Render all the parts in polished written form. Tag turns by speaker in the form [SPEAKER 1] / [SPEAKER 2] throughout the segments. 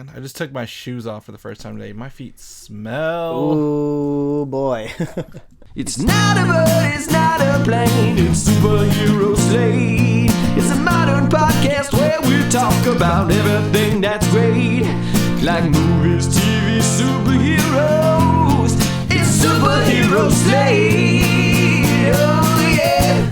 [SPEAKER 1] I just took my shoes off for the first time today. My feet smell.
[SPEAKER 2] Ooh, boy.
[SPEAKER 3] It's not a bird, it's not a plane, it's Superhero Slate. It's a modern podcast where we talk about everything that's great, like movies, TV, superheroes. It's Superhero Slate, oh yeah.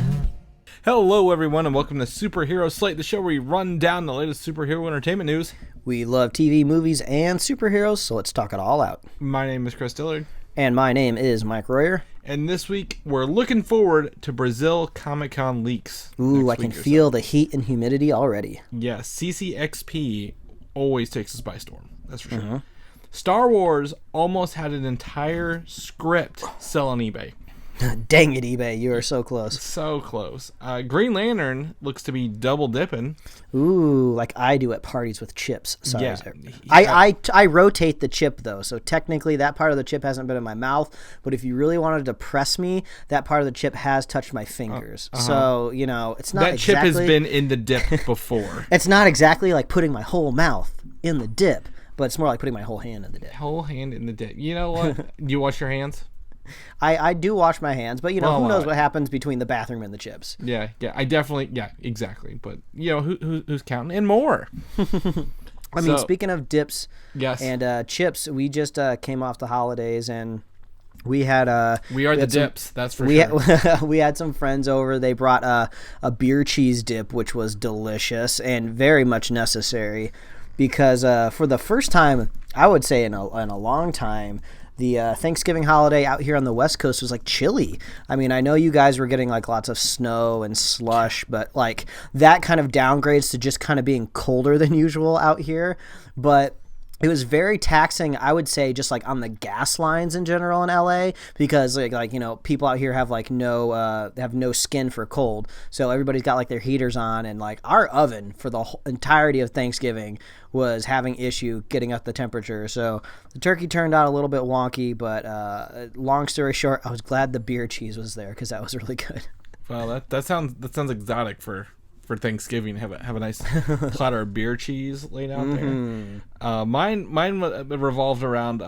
[SPEAKER 1] Hello, everyone, and welcome to Superhero Slate, the show where we run down the latest superhero entertainment news.
[SPEAKER 2] We love TV, movies, and superheroes, so let's talk it all out.
[SPEAKER 1] My name is Chris Dillard.
[SPEAKER 2] And my name is Mike Royer.
[SPEAKER 1] And this week, we're looking forward to Brazil Comic-Con leaks.
[SPEAKER 2] Ooh, I can feel the heat and humidity already.
[SPEAKER 1] Yes, CCXP always takes us by storm. That's for sure. Star Wars almost had an entire script sell on eBay.
[SPEAKER 2] Dang it, eBay. You are so close.
[SPEAKER 1] So close. Green Lantern looks to be double dipping.
[SPEAKER 2] Ooh, like I do at parties with chips. Sorry.
[SPEAKER 1] Yeah.
[SPEAKER 2] I rotate the chip, though, so technically that part of the chip hasn't been in my mouth, but if you really wanted to press me, that part of the chip has touched my fingers. So, you know, it's not
[SPEAKER 1] that
[SPEAKER 2] exactly...
[SPEAKER 1] chip has been in the dip before.
[SPEAKER 2] It's not exactly like putting my whole mouth in the dip, but it's more like putting my whole hand in the dip.
[SPEAKER 1] Whole hand in the dip. You know what? Do you wash your hands?
[SPEAKER 2] I do wash my hands, but, you know, who knows what happens between the bathroom and the chips.
[SPEAKER 1] Yeah, exactly. But, you know, who's counting? And more.
[SPEAKER 2] I mean, speaking of dips and chips, we just came off the holidays, and we had... we are the dips, that's for sure. We had some friends over. They brought a beer cheese dip, which was delicious and very much necessary because for the first time, I would say in a long time, the Thanksgiving holiday out here on the West Coast was like chilly. I mean, I know you guys were getting like lots of snow and slush, but like that kind of downgrades to just kind of being colder than usual out here. But it was very taxing, I would say, just like on the gas lines in general in LA, because like you know, people out here have like no skin for cold, so everybody's got like their heaters on, and like our oven for the whole entirety of Thanksgiving was having issue getting up the temperature. So the turkey turned out a little bit wonky, but long story short, I was glad the beer cheese was there because that was really good.
[SPEAKER 1] Well, that sounds exotic for Thanksgiving. Have a nice platter of beer cheese laid out there. Mine revolved around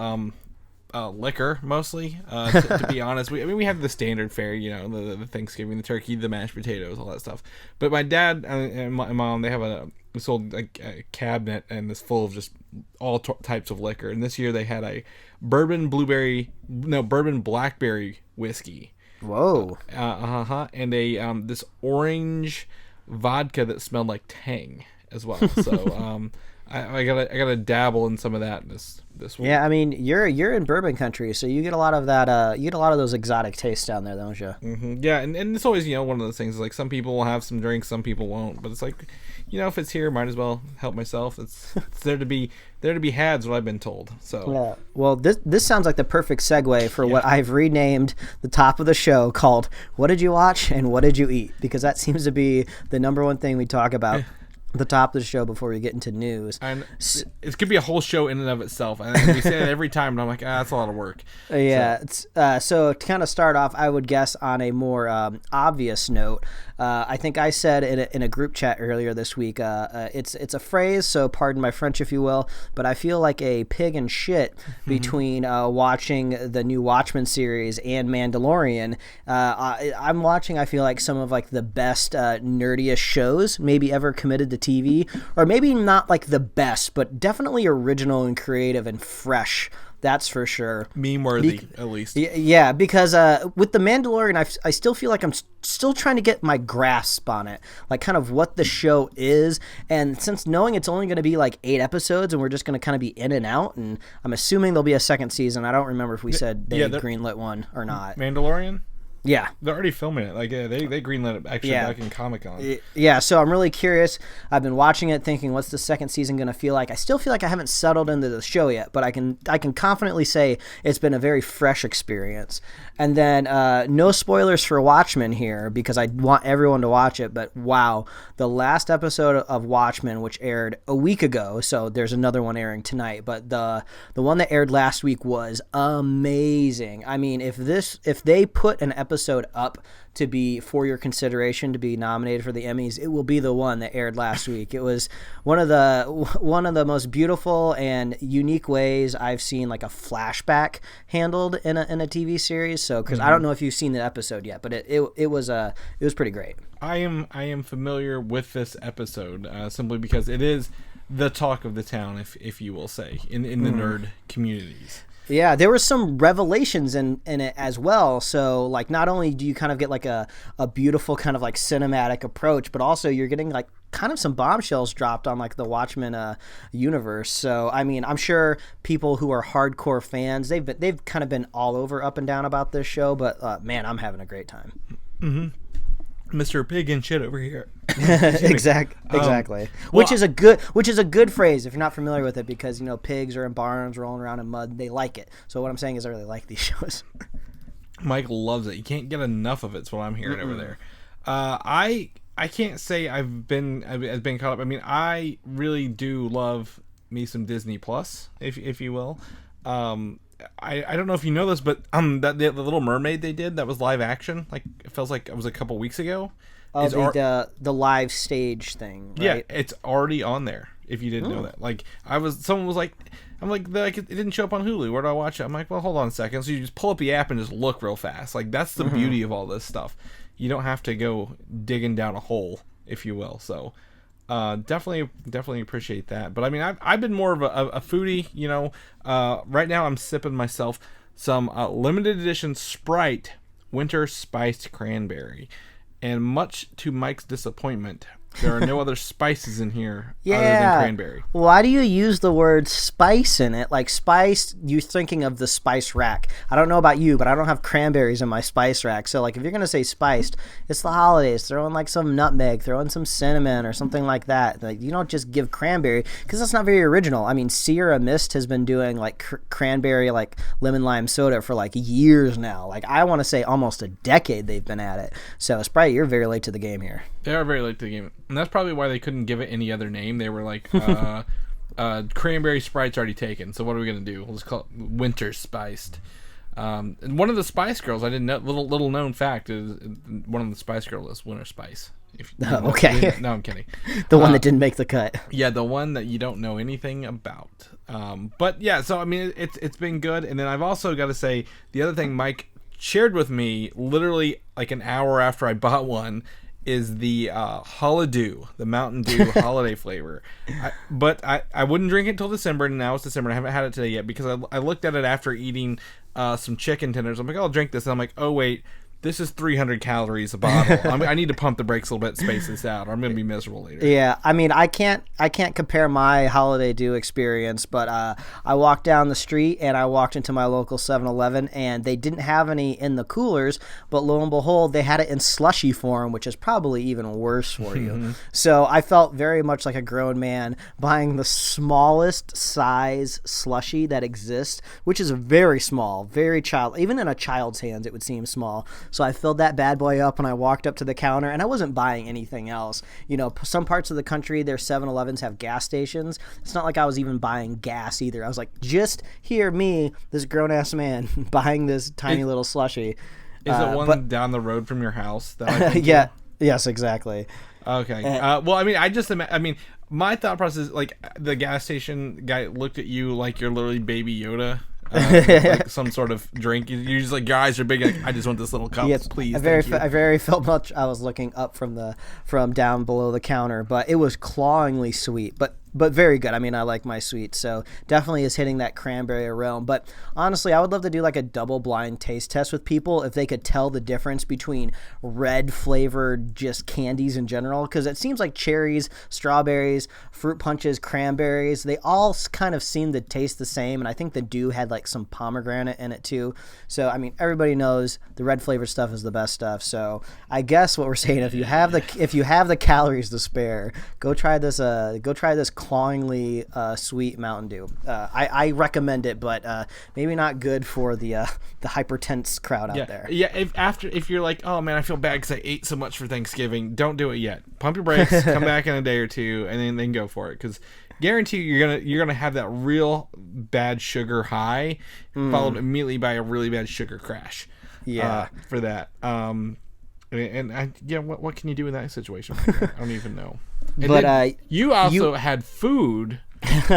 [SPEAKER 1] liquor mostly. To be honest, we have the standard fare, you know, the Thanksgiving, the turkey, the mashed potatoes, all that stuff. But my dad and my mom, they have we sold a cabinet, and it's full of just all types of liquor. And this year they had a bourbon blackberry whiskey.
[SPEAKER 2] Whoa.
[SPEAKER 1] And a this orange vodka that smelled like Tang as well. So I gotta dabble in some of that this week.
[SPEAKER 2] Yeah, I mean you're in bourbon country, so you get a lot of that. You get a lot of those exotic tastes down there, don't you?
[SPEAKER 1] Mm-hmm. Yeah, and it's always, you know, one of those things, like some people will have some drinks, some people won't. But it's like, you know, if it's here, might as well help myself. It's there to be had, is what I've been told. So
[SPEAKER 2] yeah. Well, this sounds like the perfect segue for what I've renamed the top of the show, called "What Did You Watch and What Did You Eat?" Because that seems to be the number one thing we talk about. The top of the show before we get into news.
[SPEAKER 1] And it could be a whole show in and of itself. And we say that every time, and I'm like, that's a lot of work.
[SPEAKER 2] Yeah. So to kind of start off, I would guess on a more obvious note, I think I said in a group chat earlier this week, it's a phrase, so pardon my French if you will, but I feel like a pig in shit between watching the new Watchmen series and Mandalorian. I'm watching, I feel like, some of like the best, nerdiest shows maybe ever committed to TV, or maybe not like the best, but definitely original and creative and fresh. That's for sure.
[SPEAKER 1] Meme worthy, at least.
[SPEAKER 2] Yeah, because with The Mandalorian, I still feel like I'm still trying to get my grasp on it, like kind of what the show is. And since knowing it's only going to be like 8 episodes and we're just going to kind of be in and out, and I'm assuming there'll be a second season. I don't remember if we said they greenlit one or not.
[SPEAKER 1] Mandalorian?
[SPEAKER 2] Yeah.
[SPEAKER 1] They're already filming it. Like, they greenlit it actually back in Comic-Con.
[SPEAKER 2] Yeah, so I'm really curious. I've been watching it thinking, what's the second season going to feel like? I still feel like I haven't settled into the show yet, but I can confidently say it's been a very fresh experience. And then no spoilers for Watchmen here, because I want everyone to watch it, but wow, the last episode of Watchmen, which aired a week ago, so there's another one airing tonight, but the one that aired last week was amazing. I mean, if they put an episode episode up to be for your consideration to be nominated for the Emmys, it will be the one that aired last week. It was one of the most beautiful and unique ways I've seen like a flashback handled in a TV series. So, because I don't know if you've seen the episode yet, but it was pretty great.
[SPEAKER 1] I am familiar with this episode simply because it is the talk of the town, if you will say, in the nerd communities.
[SPEAKER 2] Yeah, there were some revelations in it as well. So, like, not only do you kind of get like a beautiful kind of like cinematic approach, but also you're getting like kind of some bombshells dropped on like the Watchmen universe. So, I mean, I'm sure people who are hardcore fans, they've kind of been all over up and down about this show, but man, I'm having a great time.
[SPEAKER 1] Mr. Pig and shit over here.
[SPEAKER 2] Exactly. Which is a good phrase if you're not familiar with it, because pigs are in barns rolling around in mud. They like it. So what I'm saying is I really like these shows.
[SPEAKER 1] Mike loves it. You can't get enough of it. It's what I'm hearing over there. I can't say I've been caught up. I mean, I really do love me some Disney Plus, if you will. I don't know if you know this, but the Little Mermaid they did that was live action. Like, it feels like it was a couple weeks ago.
[SPEAKER 2] Oh, the live stage thing. Right?
[SPEAKER 1] Yeah, it's already on there. If you didn't know that, like, someone was like, it didn't show up on Hulu. Where do I watch it? I'm like, well, hold on a second. So you just pull up the app and just look real fast. Like, that's the beauty of all this stuff. You don't have to go digging down a hole, if you will. So. Definitely appreciate that. But I mean, I've been more of a foodie. Right now I'm sipping myself some limited edition Sprite Winter Spiced Cranberry, and much to Mike's disappointment, there are no other spices in here other than cranberry.
[SPEAKER 2] Why do you use the word spice in it? Like, spice, you're thinking of the spice rack. I don't know about you, but I don't have cranberries in my spice rack. So, like, if you're going to say spiced, it's the holidays. Throw in, like, some nutmeg, throw in some cinnamon or something like that. Like, you don't just give cranberry, because that's not very original. I mean, Sierra Mist has been doing, like, cranberry, like, lemon lime soda for, like, years now. Like, I want to say almost a decade they've been at it. So, Sprite, you're very late to the game here.
[SPEAKER 1] They are very late to the game. And that's probably why they couldn't give it any other name. They were like, cranberry Sprite's already taken, so what are we going to do? We'll just call it Winter Spiced. And one of the Spice Girls, I didn't know, little known fact, is one of the Spice Girls is Winter Spice.
[SPEAKER 2] Okay.
[SPEAKER 1] No, I'm kidding.
[SPEAKER 2] The one that didn't make the cut.
[SPEAKER 1] Yeah, the one that you don't know anything about. But yeah, so I mean, it's been good. And then I've also got to say, the other thing Mike shared with me literally like an hour after I bought one is the Holidew, the Mountain Dew holiday flavor. But I wouldn't drink it until December, and now it's December, and I haven't had it today yet, because I looked at it after eating some chicken tenders. I'm like, I'll drink this, and I'm like, oh wait, this is 300 calories a bottle. I need to pump the brakes a little bit, space this out, or I'm going to be miserable later.
[SPEAKER 2] Yeah, I mean, I can't compare my Holiday Dew experience, but I walked down the street and I walked into my local 7-Eleven, and they didn't have any in the coolers, but lo and behold, they had it in slushy form, which is probably even worse for you. So I felt very much like a grown man buying the smallest size slushy that exists, which is very small, very child. Even in a child's hands, it would seem small. So I filled that bad boy up and I walked up to the counter, and I wasn't buying anything else. Some parts of the country, their 7-Elevens have gas stations. It's not like I was even buying gas either. I was like, just hear me, this grown-ass man, buying this tiny little slushie.
[SPEAKER 1] Is it one down the road from your house? That
[SPEAKER 2] yeah. Yes, exactly.
[SPEAKER 1] Okay. Well, I mean, my thought process is, like, the gas station guy looked at you like you're literally Baby Yoda. Like some sort of drink. You're just like, your eyes are big. Like, I just want this little cup, please.
[SPEAKER 2] I very felt much. I was looking up from down below the counter, but it was clawingly sweet. But very good. I mean, I like my sweet, so definitely is hitting that cranberry realm. But honestly, I would love to do like a double blind taste test with people if they could tell the difference between red flavored just candies in general, because it seems like cherries, strawberries, fruit punches, cranberries, they all kind of seem to taste the same. And I think the Dew had like some pomegranate in it too. So I mean, everybody knows the red flavored stuff is the best stuff. So I guess what we're saying, if you have the calories to spare, go try this clawingly sweet Mountain Dew. I recommend it, but maybe not good for the hypertense crowd out there.
[SPEAKER 1] Yeah, if you're like, oh man, I feel bad because I ate so much for Thanksgiving, don't do it yet. Pump your brakes, come back in a day or two, and then go for it, because guarantee you're gonna have that real bad sugar high, followed immediately by a really bad sugar crash. for that. What can you do in that situation? I don't even know. And but you also had food,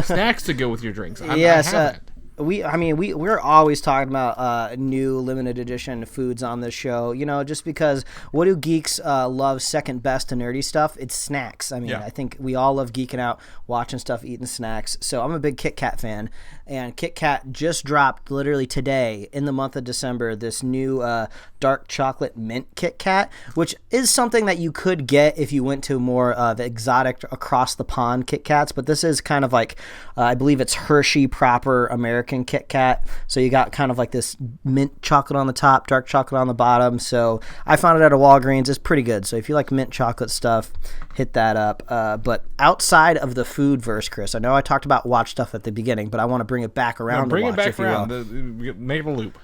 [SPEAKER 1] snacks to go with your drinks. I haven't.
[SPEAKER 2] We're always talking about new limited edition foods on this show, just because what do geeks love second best to nerdy stuff? It's snacks. I think we all love geeking out, watching stuff, eating snacks. So I'm a big Kit Kat fan, and Kit Kat just dropped literally today in the month of December this new dark chocolate mint Kit Kat, which is something that you could get if you went to more the exotic across the pond Kit Kats, but this is kind of like I believe it's Hershey proper American Kit Kat, so you got kind of like this mint chocolate on the top, dark chocolate on the bottom. So I found it at a Walgreens. It's pretty good, so if you like mint chocolate stuff, hit that up. But outside of the food verse, Chris, I know I talked about watch stuff at the beginning, but I want to bring it back around.
[SPEAKER 1] Bring it back around. Make a loop.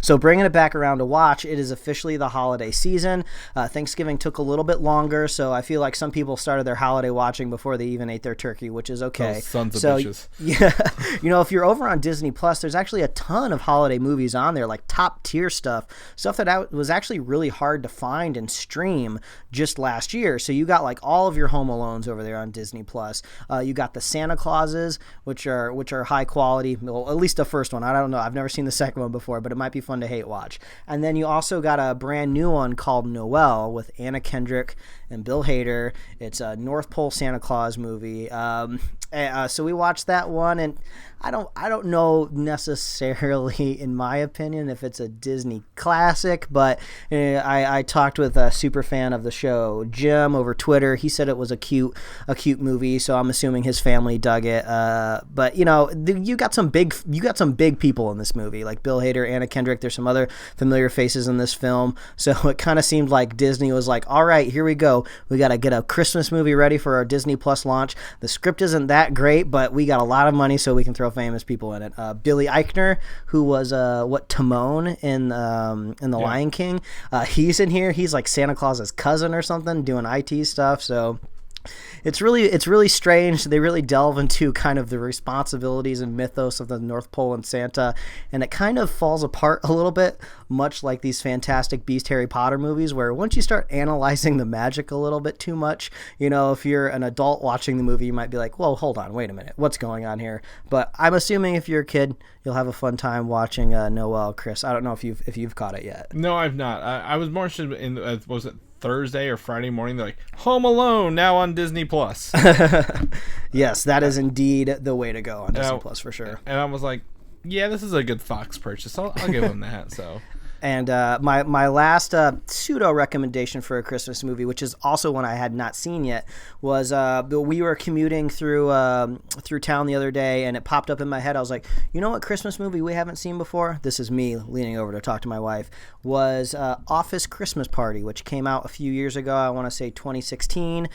[SPEAKER 2] So bringing it back around to watch, it is officially the holiday season. Thanksgiving took a little bit longer, so I feel like some people started their holiday watching before they even ate their turkey, which is okay.
[SPEAKER 1] Those sons of bitches.
[SPEAKER 2] Yeah, if you're over on Disney Plus, there's actually a ton of holiday movies on there, like top tier stuff that was actually really hard to find and stream just last year. So you got like all of your Home Alones over there on Disney Plus. You got the Santa Clauses, which are high quality. Well, at least the first one. I don't know. I've never seen the second one before, but it might be fun to hate watch. And then you also got a brand new one called Noel with Anna Kendrick and Bill Hader. It's a North Pole Santa Claus movie. So we watched that one, and I don't know necessarily, in my opinion, if it's a Disney classic, but I talked with a super fan of the show, Jim, over Twitter. He said it was a cute movie, so I'm assuming his family dug it. But you got some big people in this movie, like Bill Hader, Anna Kendrick. There's some other familiar faces in this film, so it kind of seemed like Disney was like, all right, here we go. We got to get a Christmas movie ready for our Disney Plus launch. The script isn't that great, but we got a lot of money, so we can throw famous people in it. Billy Eichner, who was Timon in The Lion King, he's in here. He's like Santa Claus's cousin or something, doing IT stuff. So it's really strange. They really delve into kind of the responsibilities and mythos of the North Pole and Santa, and it kind of falls apart a little bit, much like these Fantastic Beast Harry Potter movies, where once you start analyzing the magic a little bit too much, if you're an adult watching the movie, you might be like, whoa, hold on, wait a minute, what's going on here? But I'm assuming if you're a kid, you'll have a fun time watching Noel. Chris, I don't know if you've caught it yet.
[SPEAKER 1] No, I've not. I was more interested in was it Thursday or Friday morning, they're like, Home Alone now on Disney Plus.
[SPEAKER 2] Yes, that is indeed the way to go on Disney Plus for sure.
[SPEAKER 1] And I was like, yeah, this is a good Fox purchase. I'll give them that. So.
[SPEAKER 2] And my last pseudo recommendation for a Christmas movie, which is also one I had not seen yet, was we were commuting through town the other day, and it popped up in my head. I was like, you know what Christmas movie we haven't seen before? This is me leaning over to talk to my wife. Was Office Christmas Party, which came out a few years ago. I want to say 2016.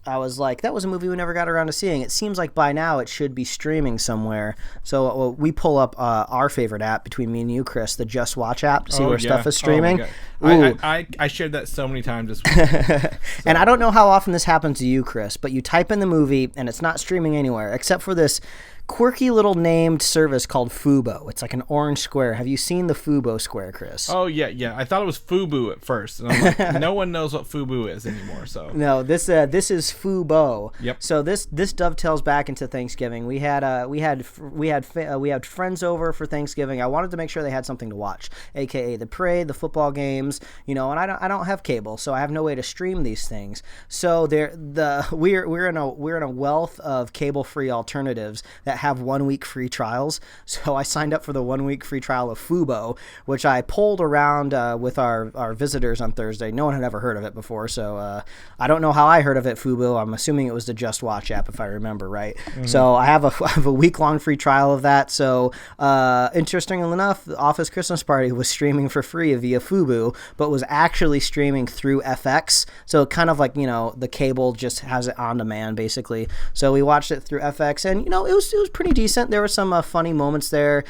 [SPEAKER 2] I was like, that was a movie we never got around to seeing. It seems like by now it should be streaming somewhere. So we pull up our favorite app between me and you, Chris, the Just Watch app, to see where stuff is streaming.
[SPEAKER 1] I shared that so many times this week.
[SPEAKER 2] And I don't know how often this happens to you, Chris, but you type in the movie and it's not streaming anywhere except for this quirky little named service called Fubo. It's like an orange square. Have you seen the Fubo square, Chris?
[SPEAKER 1] Oh, yeah. I thought it was Fubu at first. And I'm like, no one knows what Fubu is anymore. So
[SPEAKER 2] no, this is Fubo.
[SPEAKER 1] Yep.
[SPEAKER 2] So this dovetails back into Thanksgiving. We had friends over for Thanksgiving. I wanted to make sure they had something to watch, aka the parade, the football games, and I don't have cable, so I have no way to stream these things. So we're in a wealth of cable-free alternatives that have 1 week free trials. So I signed up for the 1 week free trial of Fubo, which I polled around with our visitors on Thursday. No one had ever heard of it before, so I don't know how I heard of it, Fubo. I'm assuming it was the Just Watch app, if I remember right. Mm-hmm. So I have a week-long free trial of that. So interestingly enough, the Office Christmas Party was streaming for free via Fubo, but was actually streaming through FX. So kind of like, the cable just has it on demand, basically. So we watched it through FX, and it was was pretty decent. There were some funny moments there.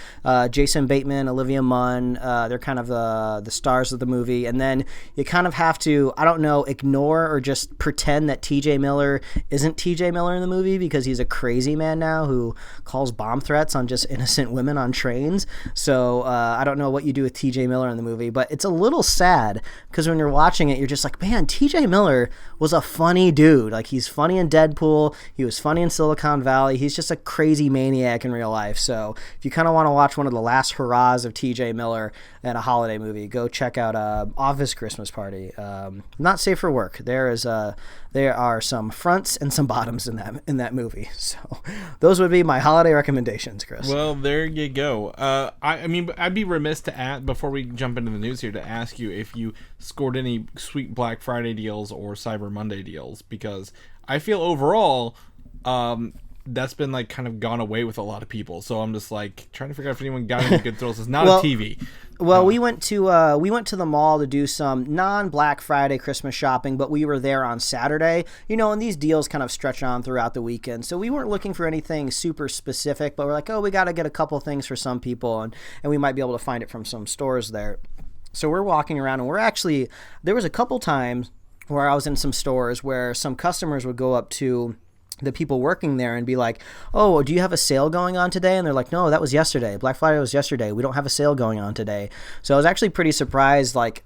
[SPEAKER 2] Jason Bateman, Olivia Munn, they're kind of the stars of the movie. And then you kind of have to, I don't know, ignore or just pretend that TJ Miller isn't TJ Miller in the movie, because he's a crazy man now who calls bomb threats on just innocent women on trains. So I don't know what you do with TJ Miller in the movie, but it's a little sad because when you're watching it, you're just like, man, TJ Miller was a funny dude. Like, he's funny in Deadpool. He was funny in Silicon Valley. He's just a crazy maniac in real life. So if you kind of want to watch one of the last hurrahs of TJ Miller in a holiday movie, go check out Office Christmas Party. Not safe for work. There are some fronts and some bottoms in that movie. So those would be my holiday recommendations, Chris.
[SPEAKER 1] Well, there you go. I mean, I'd be remiss to add, before we jump into the news here, to ask you if you scored any sweet Black Friday deals or Cyber Monday deals, because I feel overall that's been like kind of gone away with a lot of people. So I'm just like trying to figure out if anyone got any good deals. It's not a TV.
[SPEAKER 2] Well, we went to the mall to do some non-Black Friday Christmas shopping, but we were there on Saturday, and these deals kind of stretch on throughout the weekend. So we weren't looking for anything super specific, but we're like, oh, we got to get a couple things for some people, and we might be able to find it from some stores there. So we're walking around, and there was a couple times where I was in some stores where some customers would go up to the people working there and be like, oh, do you have a sale going on today? And they're like, no, that was yesterday. Black Friday was yesterday. We don't have a sale going on today. So I was actually pretty surprised. Like,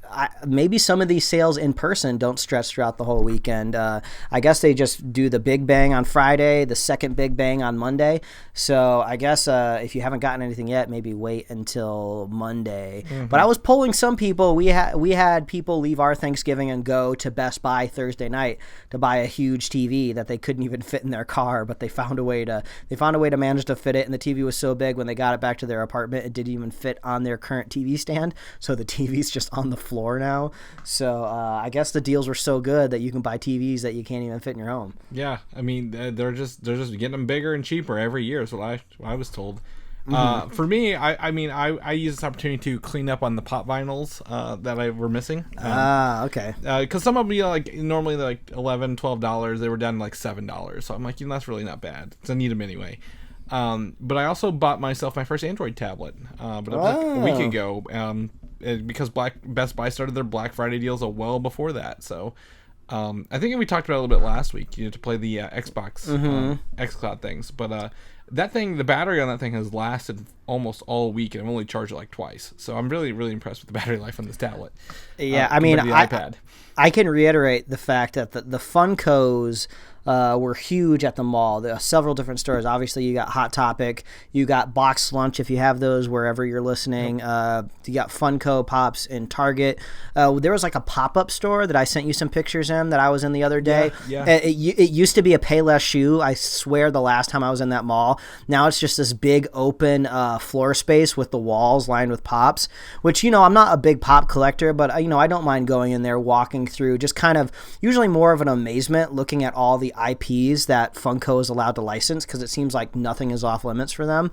[SPEAKER 2] maybe some of these sales in person don't stretch throughout the whole weekend. I guess they just do the big bang on Friday, the second big bang on Monday. So I guess if you haven't gotten anything yet, maybe wait until Monday. Mm-hmm. But I was polling some people. We had people leave our Thanksgiving and go to Best Buy Thursday night to buy a huge TV that they couldn't even fit in their car, but they found a way to manage to fit it, and the TV was so big when they got it back to their apartment, it didn't even fit on their current TV stand, so the TV's just on the floor now. So I guess the deals were so good that you can buy TVs that you can't even fit in your home. Yeah,
[SPEAKER 1] I mean, they're just getting them bigger and cheaper every year, is what I was told. Mm-hmm. For me, I use this opportunity to clean up on the pop vinyls that I were missing.
[SPEAKER 2] Okay.
[SPEAKER 1] Because some of them, like, normally they're like $11, $12. They were down to like $7. So I'm like, that's really not bad. So I need them anyway. But I also bought myself my first Android tablet. But it was like a week ago. Because Best Buy started their Black Friday deals well before that. So I think we talked about it a little bit last week. To play the Xbox xCloud things, but. That thing, the battery on that thing has lasted almost all week, and I've only charged it like twice. So I'm really, really impressed with the battery life on this tablet.
[SPEAKER 2] Yeah, I mean, I can reiterate the fact that the Funkos were huge at the mall. There are several different stores. Obviously, you got Hot Topic. You got Box Lunch, if you have those, wherever you're listening. You got Funko Pops in Target. There was like a pop-up store that I sent you some pictures in that I was in the other day.
[SPEAKER 1] Yeah.
[SPEAKER 2] It used to be a Payless shoe, I swear, the last time I was in that mall. Now it's just this big open floor space with the walls lined with pops, which, I'm not a big pop collector, but, I don't mind going in there, walking through, just kind of usually more of an amazement looking at all the IPs that Funko is allowed to license, because it seems like nothing is off limits for them.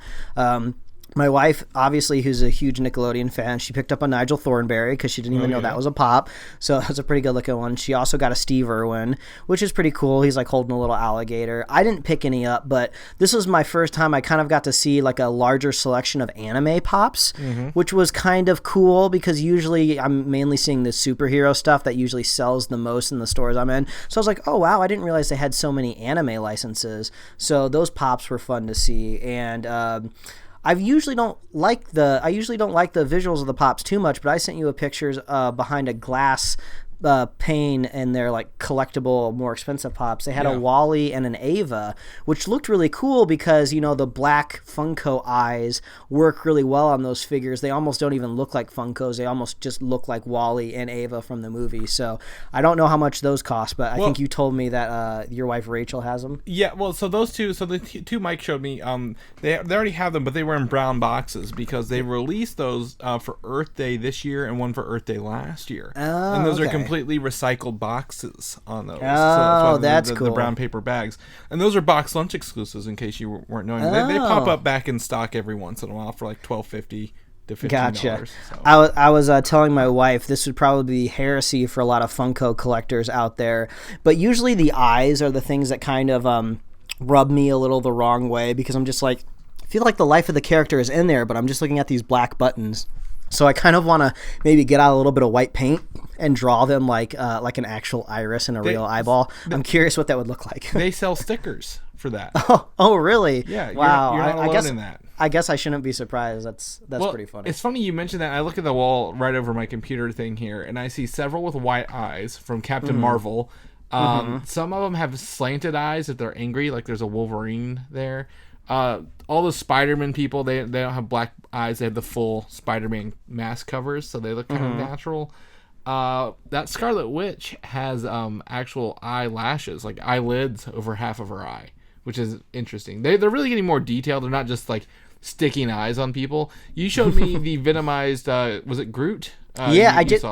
[SPEAKER 2] My wife, obviously, who's a huge Nickelodeon fan, she picked up a Nigel Thornberry because she didn't even know that was a pop. So that was a pretty good looking one. She also got a Steve Irwin, which is pretty cool. He's like holding a little alligator. I didn't pick any up, but this was my first time I kind of got to see like a larger selection of anime pops, which was kind of cool because usually I'm mainly seeing the superhero stuff that usually sells the most in the stores I'm in. So I was like, oh wow, I didn't realize they had so many anime licenses. So those pops were fun to see. And I usually don't like the visuals of the pops too much, but I sent you a pictures behind a glass pane and they're like collectible, more expensive pops. They had a Wally and an Ava, which looked really cool because the black Funko eyes work really well on those figures. They almost don't even look like Funkos. They almost just look like Wally and Ava from the movie. So I don't know how much those cost, but I think you told me that your wife Rachel has them.
[SPEAKER 1] Yeah, well, so those two, the two Mike showed me, they already have them, but they were in brown boxes because they released those for Earth Day this year and one for Earth Day last year.
[SPEAKER 2] Oh,
[SPEAKER 1] and those are completely recycled boxes on those.
[SPEAKER 2] Oh, that's cool.
[SPEAKER 1] The brown paper bags. And those are Box Lunch exclusives, in case you weren't knowing. They pop up back in stock every once in a while for like $12.50 to $15.
[SPEAKER 2] Gotcha.
[SPEAKER 1] So.
[SPEAKER 2] I was telling my wife this would probably be heresy for a lot of Funko collectors out there, but usually the eyes are the things that kind of rub me a little the wrong way because I'm just like, I feel like the life of the character is in there, but I'm just looking at these black buttons. So I kind of want to maybe get out a little bit of white paint and draw them like an actual iris and a real eyeball. I'm curious what that would look like.
[SPEAKER 1] They sell stickers for that.
[SPEAKER 2] Oh, really?
[SPEAKER 1] Yeah.
[SPEAKER 2] Wow.
[SPEAKER 1] You're not alone in that.
[SPEAKER 2] I guess I shouldn't be surprised. That's pretty funny.
[SPEAKER 1] It's funny you mentioned that. I look at the wall right over my computer thing here, and I see several with white eyes from Captain Marvel. Some of them have slanted eyes if they're angry, like there's a Wolverine there. All the Spider-Man people, they don't have black eyes. They have the full Spider-Man mask covers, so they look kind of natural. That Scarlet Witch has actual eyelashes, like eyelids over half of her eye, which is interesting. They're really getting more detailed. They're not just like sticking eyes on people. You showed me the venomized, was it Groot?
[SPEAKER 2] I did.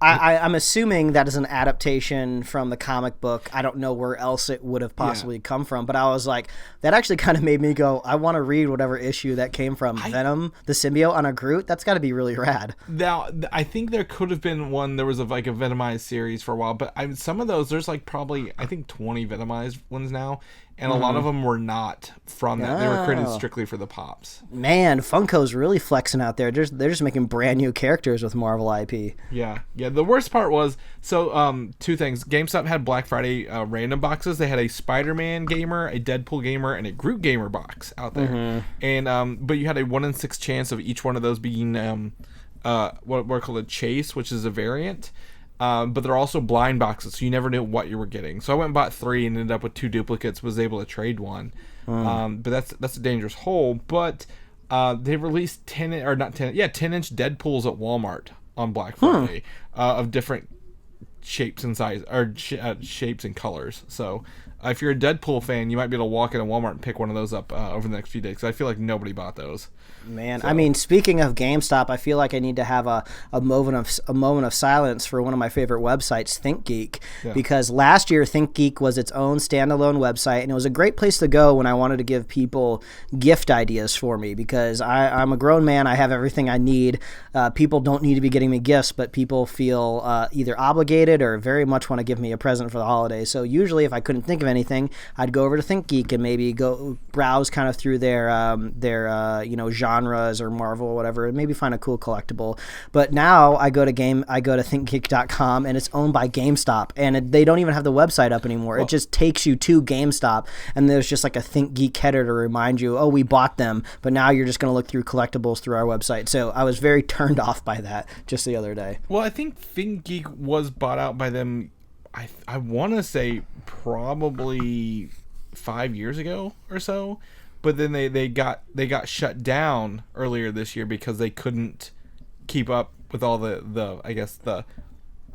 [SPEAKER 2] I'm assuming that is an adaptation from the comic book. I don't know where else it would have possibly come from, but I was like, that actually kind of made me go, I want to read whatever issue that came from. Venom, the symbiote on a Groot, that's got to be really rad.
[SPEAKER 1] Now, I think there could have been one, there was a venomized series for a while, but some of those, there's like probably, I think 20 venomized ones now, and a lot of them were not from that. They were created strictly for the pops.
[SPEAKER 2] Man, Funko's really flexing out there. They're just making brand new characters with Marvel IP.
[SPEAKER 1] Yeah. The worst part was, two things. GameStop had Black Friday random boxes. They had a Spider-Man gamer, a Deadpool gamer, and a Groot gamer box out there. And but you had a 1 in 6 chance of each one of those being what we're called a chase, which is a variant. But they're also blind boxes, so you never knew what you were getting. So I went and bought 3 and ended up with 2 duplicates, was able to trade one. But that's a dangerous hole. But they released 10-inch Deadpools at Walmart on Black Friday of different shapes and size, or shapes and colors. So if you're a Deadpool fan, you might be able to walk into Walmart and pick one of those up over the next few days, because I feel like nobody bought those.
[SPEAKER 2] Man, so. I mean, speaking of GameStop, I feel like I need to have a moment of silence for one of my favorite websites, ThinkGeek, because last year ThinkGeek was its own standalone website, and it was a great place to go when I wanted to give people gift ideas for me, because I'm a grown man, I have everything I need. People don't need to be getting me gifts, but people feel either obligated or very much want to give me a present for the holidays. So usually, if I couldn't think of anything, I'd go over to ThinkGeek and maybe go browse kind of through their genres or Marvel or whatever, and maybe find a cool collectible. But now I go to thinkgeek.com, and it's owned by GameStop, and they don't even have the website up anymore. It just takes you to GameStop, and there's just like a ThinkGeek header to remind you, oh, we bought them, but now you're just going to look through collectibles through our website. So I was very turned off by that just the other day.
[SPEAKER 1] Well, I think ThinkGeek was bought out by them, I want to say probably 5 years ago or so. But then they got shut down earlier this year because they couldn't keep up with all the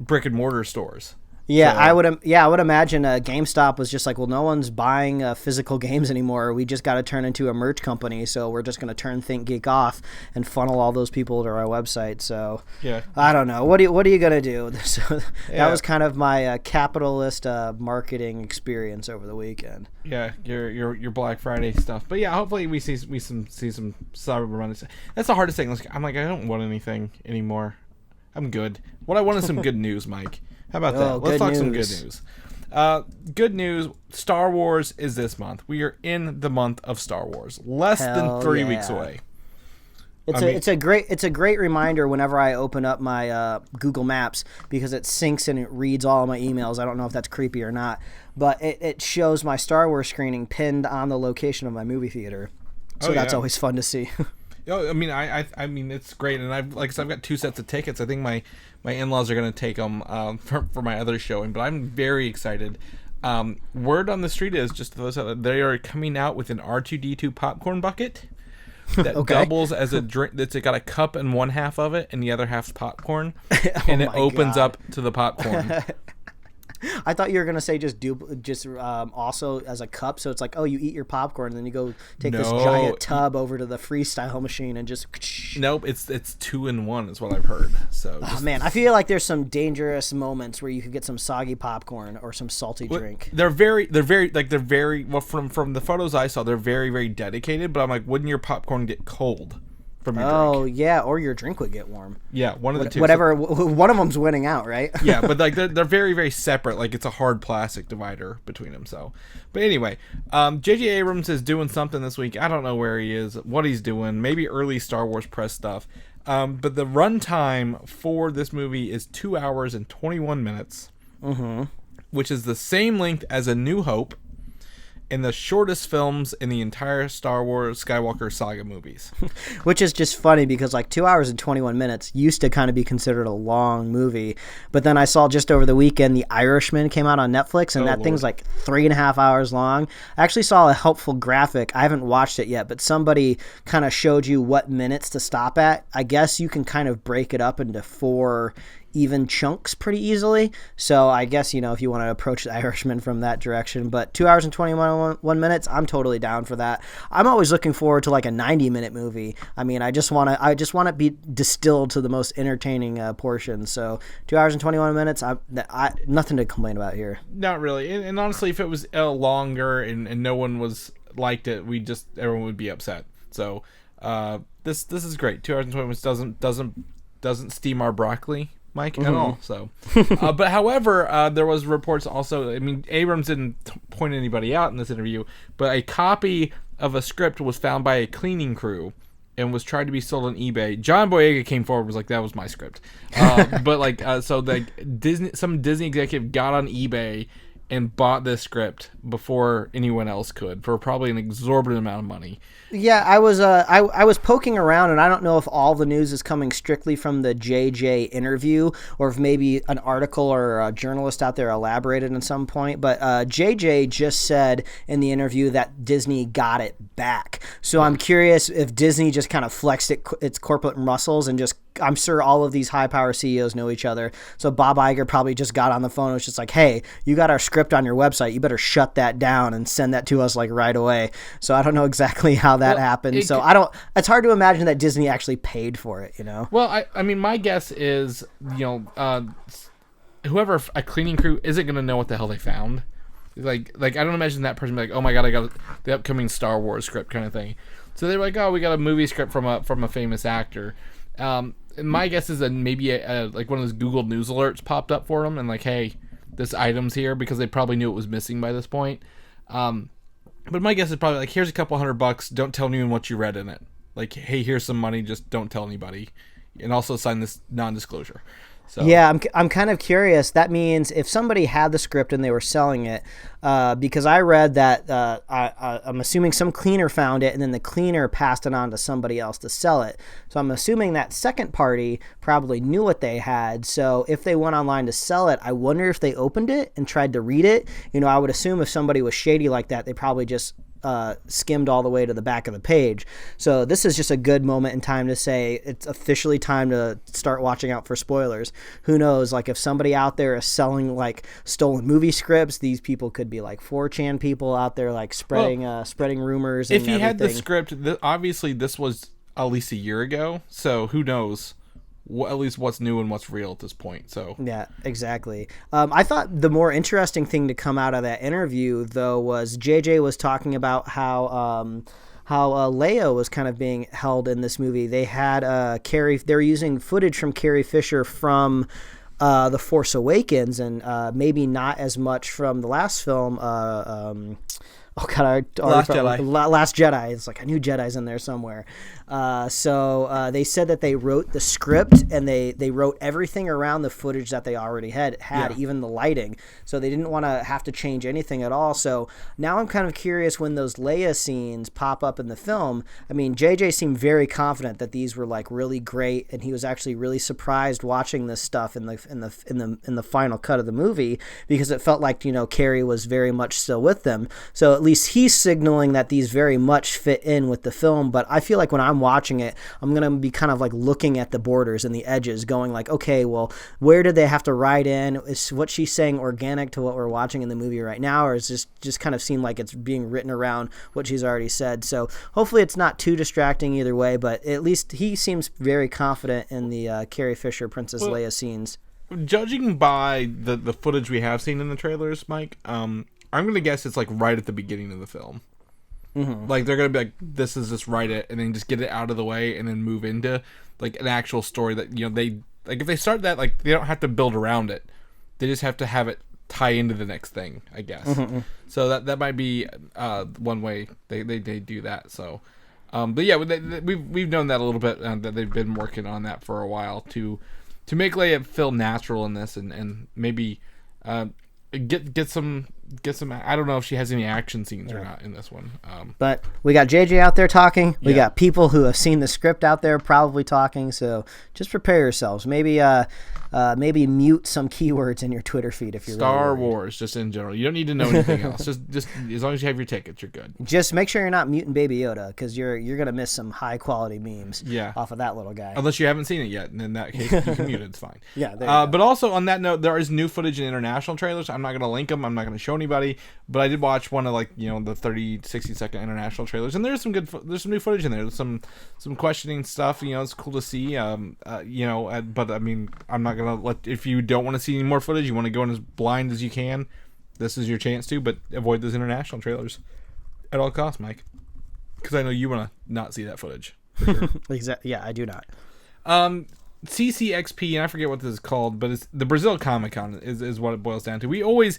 [SPEAKER 1] brick and mortar stores.
[SPEAKER 2] Yeah, so. I would imagine GameStop was just like, well, no one's buying physical games anymore. We just got to turn into a merch company, so we're just going to turn ThinkGeek off and funnel all those people to our website. So
[SPEAKER 1] yeah,
[SPEAKER 2] I don't know. What are you going to do? So that was kind of my capitalist marketing experience over the weekend.
[SPEAKER 1] Yeah, your Black Friday stuff. But yeah, hopefully we see some Cyber Monday. That's the hardest thing. I'm like, I don't want anything anymore. I'm good. What I want is some good news, Mike. How about that? Let's talk some good news. Good news, Star Wars is this month. We are in the month of Star Wars. Less than 3 weeks away.
[SPEAKER 2] It's a great reminder whenever I open up my Google Maps, because it syncs and it reads all of my emails. I don't know if that's creepy or not, but it shows my Star Wars screening pinned on the location of my movie theater. So that's always fun to see.
[SPEAKER 1] I mean, I mean, it's great, and I've got 2 sets of tickets. I think my in-laws are going to take them for my other showing, but I'm very excited. Word on the street is, just those out there, they are coming out with an R2-D2 popcorn bucket that doubles as a drink. It's got a cup in one half of it, and the other half's popcorn, and it opens up to the popcorn.
[SPEAKER 2] I thought you were gonna say just also as a cup, so it's like, oh, you eat your popcorn and then you go take this giant tub over to the freestyle machine and just.
[SPEAKER 1] Nope, it's 2-in-1 is what I've heard. So.
[SPEAKER 2] Man, I feel like there's some dangerous moments where you could get some soggy popcorn or some salty drink.
[SPEAKER 1] They're very well from the photos I saw. They're very, very dedicated, but I'm like, wouldn't your popcorn get cold from your drink.
[SPEAKER 2] Yeah, or your drink would get warm.
[SPEAKER 1] Yeah, one of the two.
[SPEAKER 2] Whatever, one of them's winning out, right?
[SPEAKER 1] Yeah, but like they're very, very separate. Like it's a hard plastic divider between them. So, but anyway, J.J. Abrams is doing something this week. I don't know where he is, what he's doing. Maybe early Star Wars press stuff. But the runtime for this movie is 2 hours and 21 minutes, which is the same length as A New Hope, and the shortest films in the entire Star Wars Skywalker saga movies.
[SPEAKER 2] Which is just funny because like 2 hours and 21 minutes used to kind of be considered a long movie. But then I saw just over the weekend, The Irishman came out on Netflix, and thing's like 3.5 hours long. I actually saw a helpful graphic. I haven't watched it yet, but somebody kind of showed you what minutes to stop at. I guess you can kind of break it up into 4 even chunks pretty easily. So I guess, if you want to approach The Irishman from that direction, but 2 hours and 21 minutes, I'm totally down for that. I'm always looking forward to like a 90-minute movie. I mean, I just want to be distilled to the most entertaining portion. So 2 hours and 21 minutes, I nothing to complain about here.
[SPEAKER 1] Not really. And honestly, if it was longer and no one liked it, everyone would be upset. So this is great. 2 hours and 20 minutes doesn't steam our broccoli, Mike, at all. So, but however, there was reports also. I mean, Abrams didn't point anybody out in this interview, but a copy of a script was found by a cleaning crew and was tried to be sold on eBay. John Boyega came forward, was like, "That was my script," but like, so the some Disney executive got on eBay and bought this script before anyone else could for probably an exorbitant amount of money.
[SPEAKER 2] Yeah, I was poking around, and I don't know if all the news is coming strictly from the JJ interview, or if maybe an article or a journalist out there elaborated at some point. But JJ just said in the interview that Disney got it back. So I'm curious if Disney just kind of flexed its corporate muscles and just. I'm sure all of these high-power CEOs know each other. So Bob Iger probably just got on the phone and was just like, hey, you got our script on your website. You better shut that down and send that to us like right away. So I don't know exactly how that happened. It's hard to imagine that Disney actually paid for it,
[SPEAKER 1] Well, I mean, my guess is, whoever a cleaning crew isn't going to know what the hell they found. Like I don't imagine that person be like, oh my God, I got the upcoming Star Wars script kind of thing. So they're like, oh, we got a movie script from a famous actor. My guess is that maybe like one of those Google News alerts popped up for them and like, hey, this item's here, because they probably knew it was missing by this point. But my guess is probably like, here's a couple $100. Don't tell anyone what you read in it. Like, hey, here's some money. Just don't tell anybody, and also sign this non-disclosure. So.
[SPEAKER 2] Yeah, I'm kind of curious. That means if somebody had the script and they were selling it, because I read that I'm assuming some cleaner found it and then the cleaner passed it on to somebody else to sell it. So I'm assuming that second party probably knew what they had. So if they went online to sell it, I wonder if they opened it and tried to read it. I would assume if somebody was shady like that, they probably just skimmed all the way to the back of the page. So this is just a good moment in time to say it's officially time to start watching out for spoilers. Who knows, like if somebody out there is selling like stolen movie scripts, these people could be like 4chan people out there like spreading rumors.
[SPEAKER 1] If he had the script, obviously this was at least a year ago, so who knows at least what's new and what's real at this point. So
[SPEAKER 2] yeah, exactly. I thought the more interesting thing to come out of that interview, though, was JJ was talking about how Leia was kind of being held in this movie. They had they were using footage from Carrie Fisher from The Force Awakens, and maybe not as much from the last film. Last Jedi. It's like I knew Jedi's in there somewhere. So they said that they wrote the script and they wrote everything around the footage that they already had, even the lighting. So they didn't want to have to change anything at all. So now I'm kind of curious when those Leia scenes pop up in the film. I mean, JJ seemed very confident that these were like really great, and he was actually really surprised watching this stuff in the final cut of the movie, because it felt like, Carrie was very much still with them. So at least he's signaling that these very much fit in with the film. But I feel like when I'm watching it, I'm going to be kind of like looking at the borders and the edges, going like, okay, well, where did they have to write in? Is what she's saying organic to what we're watching in the movie right now, or is this just kind of seem like it's being written around what she's already said? So hopefully it's not too distracting either way, but at least he seems very confident in the Carrie Fisher Princess Leia scenes.
[SPEAKER 1] Judging by the footage we have seen in the trailers, Mike, I'm going to guess it's like right at the beginning of the film. Mm-hmm. Like they're gonna be like, this is just write it and then just get it out of the way and then move into like an actual story that they like. If they start that, like they don't have to build around it. They just have to have it tie into the next thing, I guess. Mm-hmm. So that might be one way they do that. So, but yeah, we've known that a little bit, that they've been working on that for a while to make Leia feel natural in this, and maybe get some. I don't know if she has any action scenes or not in this one.
[SPEAKER 2] But we got JJ out there talking. We got people who have seen the script out there probably talking. So just prepare yourselves. Maybe mute some keywords in your Twitter feed if you're
[SPEAKER 1] Star
[SPEAKER 2] really
[SPEAKER 1] Wars, just in general. You don't need to know anything else. Just as long as you have your tickets, you're good.
[SPEAKER 2] Just make sure you're not muting Baby Yoda, because you're gonna miss some high quality memes. Off of that little guy.
[SPEAKER 1] Unless you haven't seen it yet, and in that case, you can mute it. It's fine.
[SPEAKER 2] Yeah.
[SPEAKER 1] But also on that note, there is new footage in international trailers. I'm not gonna link them. I'm not gonna show anybody, but I did watch one of the 30, 60-second international trailers, and there's some there's some new footage in there. There's some questioning stuff. It's cool to see. But I mean, I'm not gonna if you don't want to see any more footage, you want to go in as blind as you can, this is your chance to, but avoid those international trailers at all costs, Mike, because I know you want to not see that footage for sure.
[SPEAKER 2] Exactly. Yeah, I do not.
[SPEAKER 1] CCXP, and I forget what this is called, but it's the Brazil Comic-Con is what it boils down to. We always,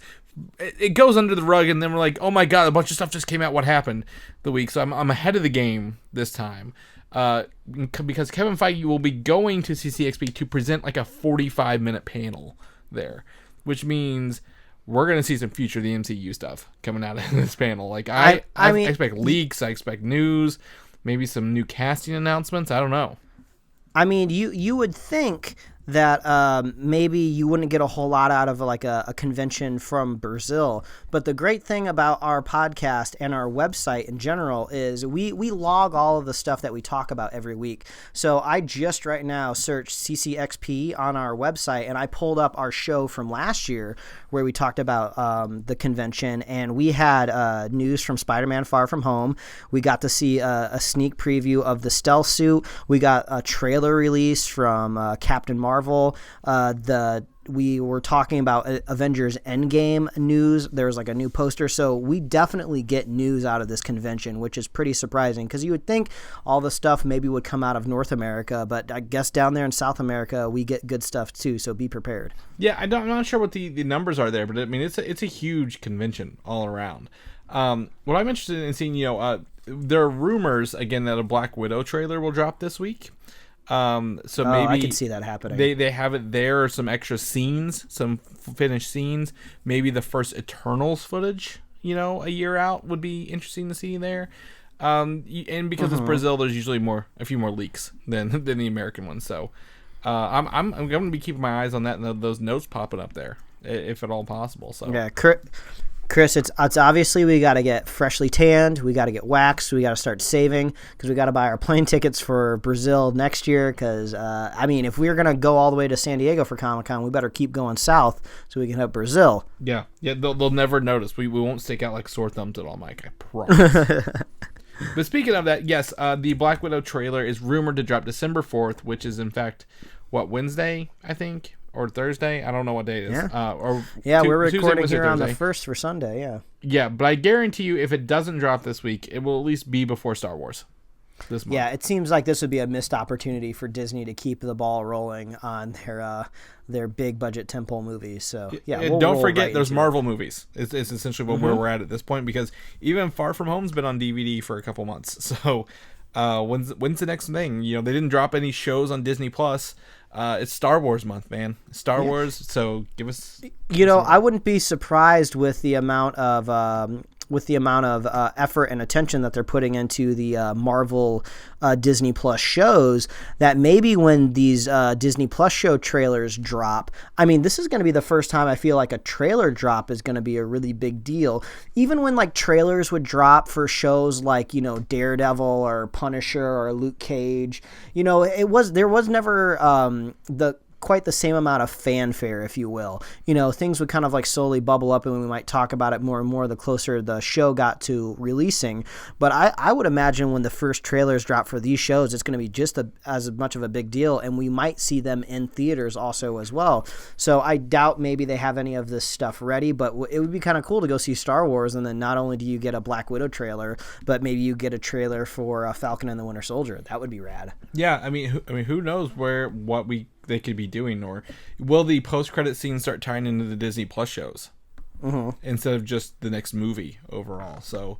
[SPEAKER 1] it goes under the rug, and then we're like, oh my god, a bunch of stuff just came out, what happened the week? So I'm ahead of the game this time, because Kevin Feige will be going to CCXP to present like a 45-minute panel there, which means we're going to see some future of the MCU stuff coming out of this panel. Like I expect leaks, I expect news, maybe some new casting announcements, I don't know.
[SPEAKER 2] I mean, you would think that maybe you wouldn't get a whole lot out of like a convention from Brazil. But the great thing about our podcast and our website in general is we log all of the stuff that we talk about every week. So I just right now searched CCXP on our website, and I pulled up our show from last year where we talked about the convention, and we had news from Spider-Man Far From Home. We got to see a sneak preview of the stealth suit. We got a trailer release from Captain Marvel. We were talking about Avengers Endgame news. There was like a new poster. So we definitely get news out of this convention, which is pretty surprising, because you would think all the stuff maybe would come out of North America, but I guess down there in South America, we get good stuff too. So be prepared.
[SPEAKER 1] Yeah, I'm not sure what the numbers are there, but I mean, it's a huge convention all around. What I'm interested in seeing, there are rumors again that a Black Widow trailer will drop this week. So maybe
[SPEAKER 2] I can see that happening.
[SPEAKER 1] They have it there, or some extra scenes, some finished scenes. Maybe the first Eternals footage, a year out would be interesting to see there. And because it's Brazil, there's usually a few more leaks than the American ones. So, I'm going to be keeping my eyes on that and those notes popping up there, if at all possible. So
[SPEAKER 2] yeah, Chris, it's obviously we got to get freshly tanned, we got to get waxed, we got to start saving, because we got to buy our plane tickets for Brazil next year, because, if we're going to go all the way to San Diego for Comic-Con, we better keep going south so we can hit Brazil.
[SPEAKER 1] Yeah, they'll never notice. We won't stick out like sore thumbs at all, Mike, I promise. But speaking of that, yes, the Black Widow trailer is rumored to drop December 4th, which is in fact, Wednesday, I think? Or Thursday, I don't know what day it is.
[SPEAKER 2] Yeah, we're recording Tuesday, here on the 1st for Sunday.
[SPEAKER 1] Yeah, but I guarantee you, if it doesn't drop this week, it will at least be before Star Wars this month.
[SPEAKER 2] Yeah, it seems like this would be a missed opportunity for Disney to keep the ball rolling on their big budget tentpole movies. So yeah,
[SPEAKER 1] and don't forget, there's Marvel movies. It's essentially where we're at this point, because even Far From Home's been on DVD for a couple months. So when's the next thing? They didn't drop any shows on Disney Plus. It's Star Wars month, man. Star Wars, so give us...
[SPEAKER 2] I wouldn't be surprised with the amount of effort and attention that they're putting into the Marvel Disney Plus shows, that maybe when these Disney Plus show trailers drop, this is going to be the first time I feel like a trailer drop is going to be a really big deal. Even when like trailers would drop for shows like, Daredevil or Punisher or Luke Cage, there was never the quite the same amount of fanfare, if you will. Things would kind of like slowly bubble up, and we might talk about it more and more the closer the show got to releasing. But I would imagine when the first trailers drop for these shows, it's going to be just as much of a big deal, and we might see them in theaters also as well. So I doubt maybe they have any of this stuff ready, but it would be kind of cool to go see Star Wars, and then not only do you get a Black Widow trailer, but maybe you get a trailer for Falcon and the Winter Soldier. That would be rad.
[SPEAKER 1] Yeah, I mean, who knows what they could be doing, or will the post-credit scene start tying into the Disney Plus shows instead of just the next movie overall? So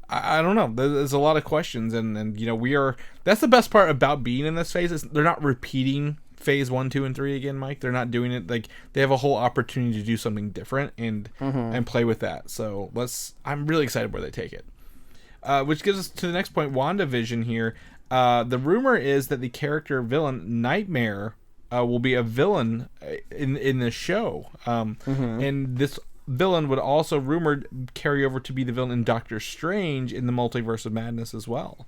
[SPEAKER 1] I don't know. There's a lot of questions, and that's the best part about being in this phase is they're not repeating phase 1, 2, and 3 again, Mike. They're not doing it like they have a whole opportunity to do something different and play with that. So I'm really excited where they take it. Which gives us to the next point, WandaVision here. The rumor is that the character villain Nightmare will be a villain in the show, and this villain would also rumored carry over to be the villain in Doctor Strange in the Multiverse of Madness as well.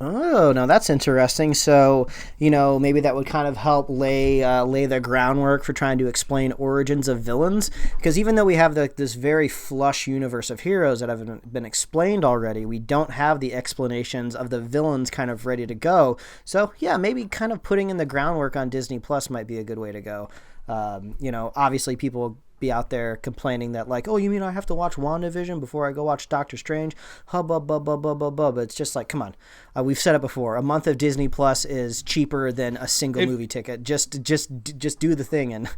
[SPEAKER 2] Oh, now that's interesting. So, maybe that would kind of help lay the groundwork for trying to explain origins of villains. Because even though we have this very flush universe of heroes that have been explained already, we don't have the explanations of the villains kind of ready to go. So, yeah, maybe kind of putting in the groundwork on Disney Plus might be a good way to go. Obviously people be out there complaining that like, oh, you mean I have to watch WandaVision before I go watch Doctor Strange? Hubbub, but it's just like, come on. We've said it before. A month of Disney Plus is cheaper than a single movie ticket. Just do the thing and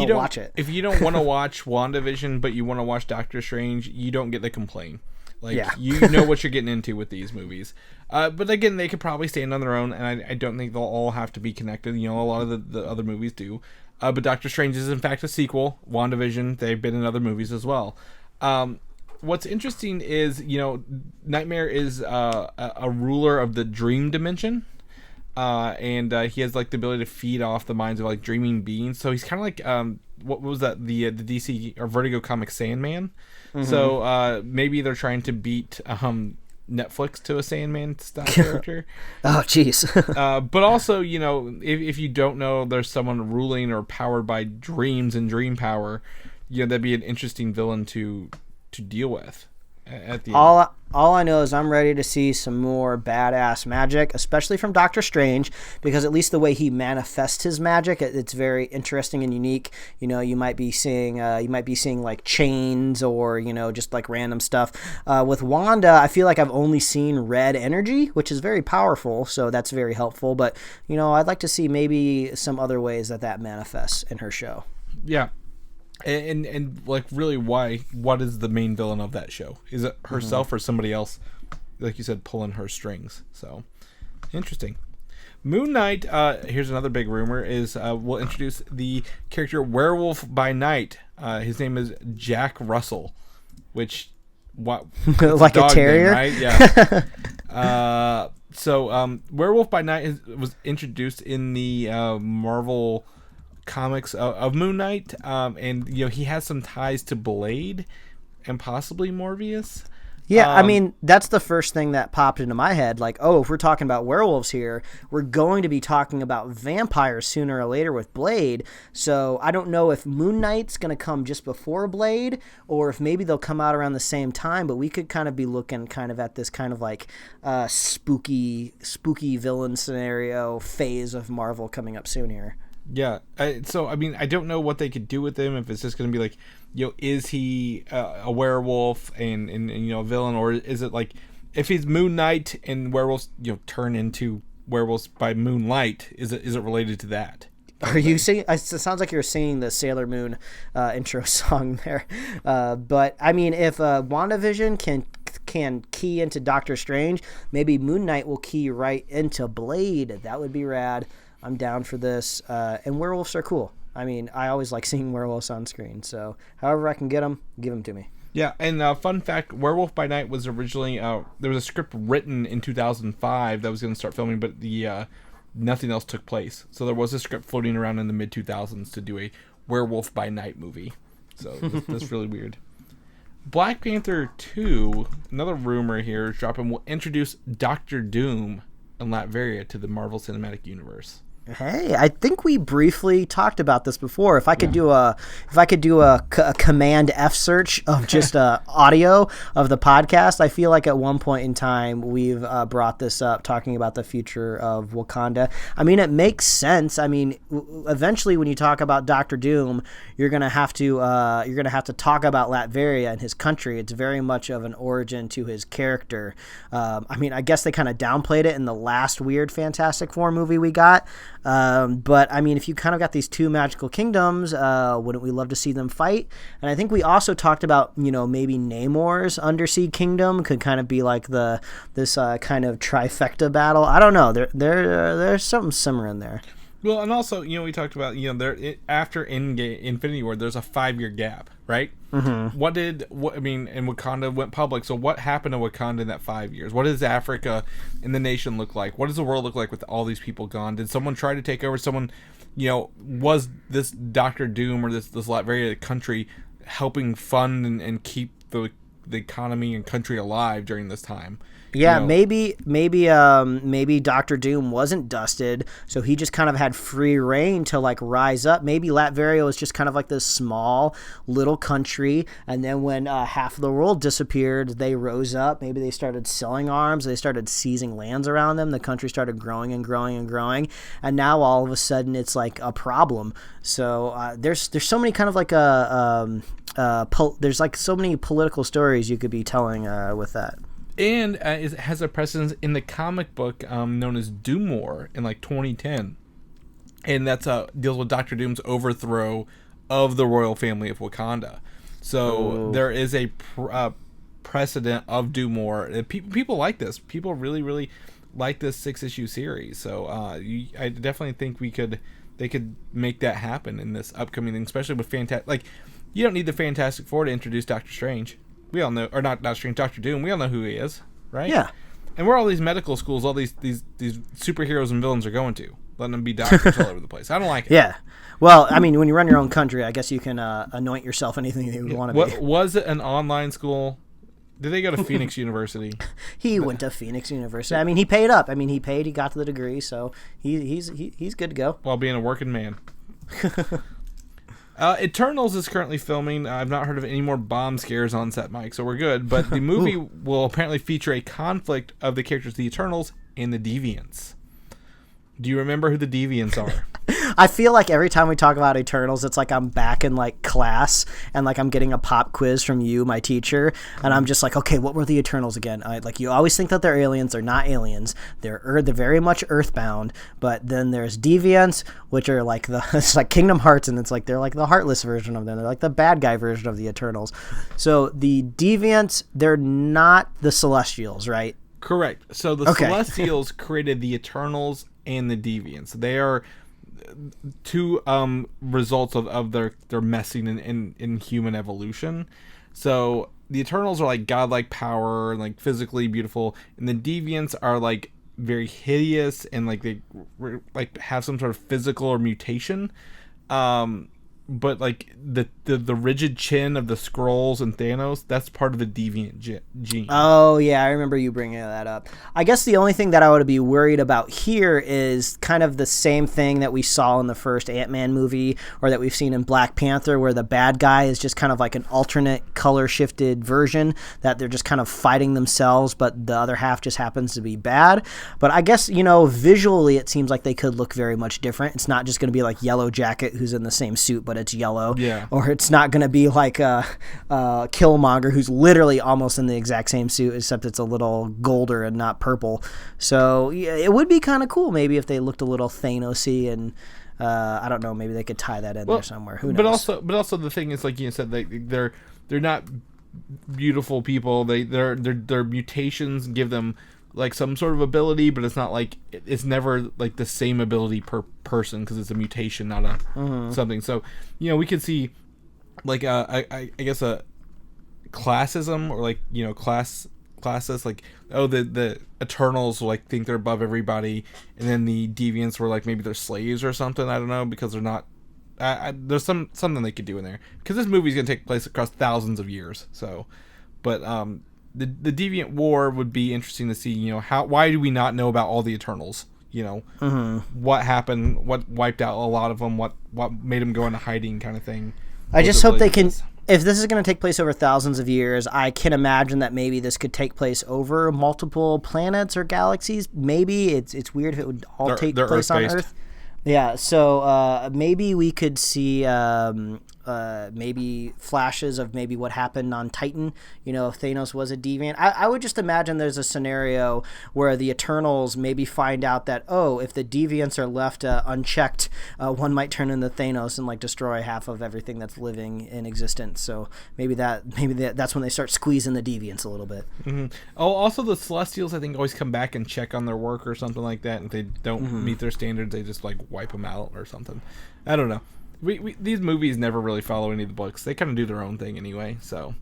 [SPEAKER 2] watch it.
[SPEAKER 1] If you don't want to watch WandaVision but you want to watch Doctor Strange, you don't get the complaint. You know what you're getting into with these movies. But again, they could probably stand on their own, and I don't think they'll all have to be connected. A lot of the other movies do. But Doctor Strange is in fact a sequel. WandaVision, they've been in other movies as well. What's interesting is, Nightmare is a ruler of the dream dimension. And he has like the ability to feed off the minds of like dreaming beings. So he's kind of like what was that, the DC or Vertigo comic Sandman. So maybe they're trying to beat Netflix to a Sandman style character.
[SPEAKER 2] Oh, jeez.
[SPEAKER 1] But also, if you don't know there's someone ruling or powered by dreams and dream power, that'd be an interesting villain to deal with at the end.
[SPEAKER 2] All I know is I'm ready to see some more badass magic, especially from Doctor Strange, because at least the way he manifests his magic, it's very interesting and unique. You might be seeing like chains or just like random stuff. With Wanda, I feel like I've only seen red energy, which is very powerful, so that's very helpful. But I'd like to see maybe some other ways that manifests in her show.
[SPEAKER 1] Yeah. And like really, what is the main villain of that show? Is it herself or somebody else, like you said, pulling her strings? So interesting. Moon Knight, here's another big rumor, is we'll introduce the character Werewolf by Night. His name is Jack Russell, which
[SPEAKER 2] like a terrier,
[SPEAKER 1] name, right? Yeah. So Werewolf by Night was introduced in the Marvel comics of Moon Knight, and he has some ties to Blade and possibly Morbius.
[SPEAKER 2] Yeah, I mean, that's the first thing that popped into my head. Like, oh, if we're talking about werewolves here, we're going to be talking about vampires sooner or later with Blade. So I don't know if Moon Knight's going to come just before Blade, or if maybe they'll come out around the same time. But we could kind of be looking kind of at this kind of like spooky villain scenario phase of Marvel coming up soon here.
[SPEAKER 1] Yeah, so I mean, I don't know what they could do with him, if it's just going to be like, is he a werewolf and a villain, or is it like if he's Moon Knight and werewolves turn into werewolves by moonlight? Is it related to that?
[SPEAKER 2] Are you singing? It sounds like you're singing the Sailor Moon intro song there. But I mean, if WandaVision can key into Doctor Strange, maybe Moon Knight will key right into Blade. That would be rad. I'm down for this. And werewolves are cool. I mean, I always like seeing werewolves on screen. So however I can get them, give them to me.
[SPEAKER 1] Yeah, and fun fact, Werewolf by Night was originally, there was a script written in 2005 that was going to start filming, but nothing else took place. So there was a script floating around in the mid-2000s to do a Werewolf by Night movie. So that's really weird. Black Panther 2, another rumor here is dropping, will introduce Doctor Doom and Latveria to the Marvel Cinematic Universe.
[SPEAKER 2] Hey, I think we briefly talked about this before. If I could do a Command F search of just audio of the podcast, I feel like at one point in time we've brought this up, talking about the future of Wakanda. I mean, it makes sense. I mean, eventually when you talk about Doctor Doom, you're gonna have to talk about Latveria and his country. It's very much of an origin to his character. I mean, I guess they kind of downplayed it in the last weird Fantastic Four movie we got. But I mean, if you kind of got these two magical kingdoms, wouldn't we love to see them fight? And I think we also talked about, maybe Namor's undersea kingdom could kind of be like this kind of trifecta battle. I don't know. There's something similar in there.
[SPEAKER 1] Well, and also, we talked about, after Infinity War, there's a 5-year gap, right? Mm-hmm. And Wakanda went public, so what happened to Wakanda in that 5 years? What does Africa and the nation look like? What does the world look like with all these people gone? Did someone try to take over? Someone, was this Doctor Doom or this Latveria country helping fund and keep the economy and country alive during this time?
[SPEAKER 2] Yeah, maybe Doctor Doom wasn't dusted, so he just kind of had free reign to like rise up. Maybe Latveria was just kind of like this small little country, and then when half of the world disappeared, they rose up. Maybe they started selling arms, they started seizing lands around them. The country started growing and growing and growing, and now all of a sudden it's like a problem. So there's so many kind of like there's like so many political stories you could be telling with that.
[SPEAKER 1] And it has a precedence in the comic book known as Doom War in like 2010, and that's deals with Doctor Doom's overthrow of the royal family of Wakanda. So there is a precedent of Doom War. People like this. People really, really like this 6-issue series. So I definitely think they could make that happen in this upcoming thing, especially with you don't need the Fantastic Four to introduce Doctor Strange. We all know, or not Strange, Doctor Doom. We all know who he is, right?
[SPEAKER 2] Yeah.
[SPEAKER 1] And where all these medical schools, all these superheroes and villains are going to, letting them be doctors all over the place. I don't like it.
[SPEAKER 2] Yeah. Well, I mean, when you run your own country, I guess you can anoint yourself anything you want to be.
[SPEAKER 1] Was it an online school? Did they go to Phoenix University?
[SPEAKER 2] He went to Phoenix University. I mean, he paid up. I mean, he got to the degree, so he's good to go.
[SPEAKER 1] While being a working man. Eternals is currently filming. I've not heard of any more bomb scares on set, Mike, so we're good. But the movie will apparently feature a conflict of the characters, the Eternals and the Deviants. Do you remember who the Deviants are?
[SPEAKER 2] I feel like every time we talk about Eternals, it's like I'm back in like class and like I'm getting a pop quiz from you, my teacher, and I'm just like, okay, what were the Eternals again? Like you always think that they're aliens. They're not aliens. They're very much earthbound. But then there's Deviants, which are like it's like Kingdom Hearts, and it's like they're like the heartless version of them. They're like the bad guy version of the Eternals. So the Deviants, they're not the Celestials, right?
[SPEAKER 1] Correct. So the Celestials created the Eternals and the Deviants. They are two results of their messing in human evolution. So the Eternals are like godlike power and like physically beautiful, and the Deviants are like very hideous and like they like have some sort of physical or mutation. But like the rigid chin of the Skrulls and Thanos, that's part of the deviant gene.
[SPEAKER 2] Oh yeah, I remember you bringing that up. I guess the only thing that I would be worried about here is kind of the same thing that we saw in the first Ant-Man movie, or that we've seen in Black Panther, where the bad guy is just kind of like an alternate color shifted version, that they're just kind of fighting themselves, but the other half just happens to be bad. But I guess, visually it seems like they could look very much different. It's not just going to be like Yellow Jacket who's in the same suit, but it's yellow.
[SPEAKER 1] Yeah.
[SPEAKER 2] Or it's not going to be like Killmonger, who's literally almost in the exact same suit, except it's a little golder and not purple. So yeah, it would be kind of cool maybe if they looked a little Thanos-y, and I don't know, maybe they could tie that in there somewhere. Who knows?
[SPEAKER 1] But also the thing is, like you said, they're not beautiful people. Their mutations give them like some sort of ability, but it's not like it's never like the same ability per person, because it's a mutation, not a something. So we could see like I guess a classism, or like classes, like the Eternals will like think they're above everybody, and then the Deviants were like maybe they're slaves or something. I don't know, because they're not. There's something they could do in there, because this movie's gonna take place across thousands of years. So, but The Deviant War would be interesting to see. Why do we not know about all the Eternals? what happened, what wiped out a lot of them, what made them go into hiding kind of thing.
[SPEAKER 2] I just hope they can... If this is going to take place over thousands of years, I can imagine that maybe this could take place over multiple planets or galaxies. Maybe it's weird if it would all take place on Earth. Yeah, so maybe we could see maybe flashes of maybe what happened on Titan, if Thanos was a deviant. I would just imagine there's a scenario where the Eternals maybe find out that, if the deviants are left unchecked, one might turn into Thanos and destroy half of everything that's living in existence. So maybe that's when they start squeezing the deviants a little bit.
[SPEAKER 1] Mm-hmm. Oh, also the Celestials, I think, always come back and check on their work or something like that, and if they don't meet their standards, they just wipe them out or something. I don't know. These movies never really follow any of the books. They kind of do their own thing anyway, so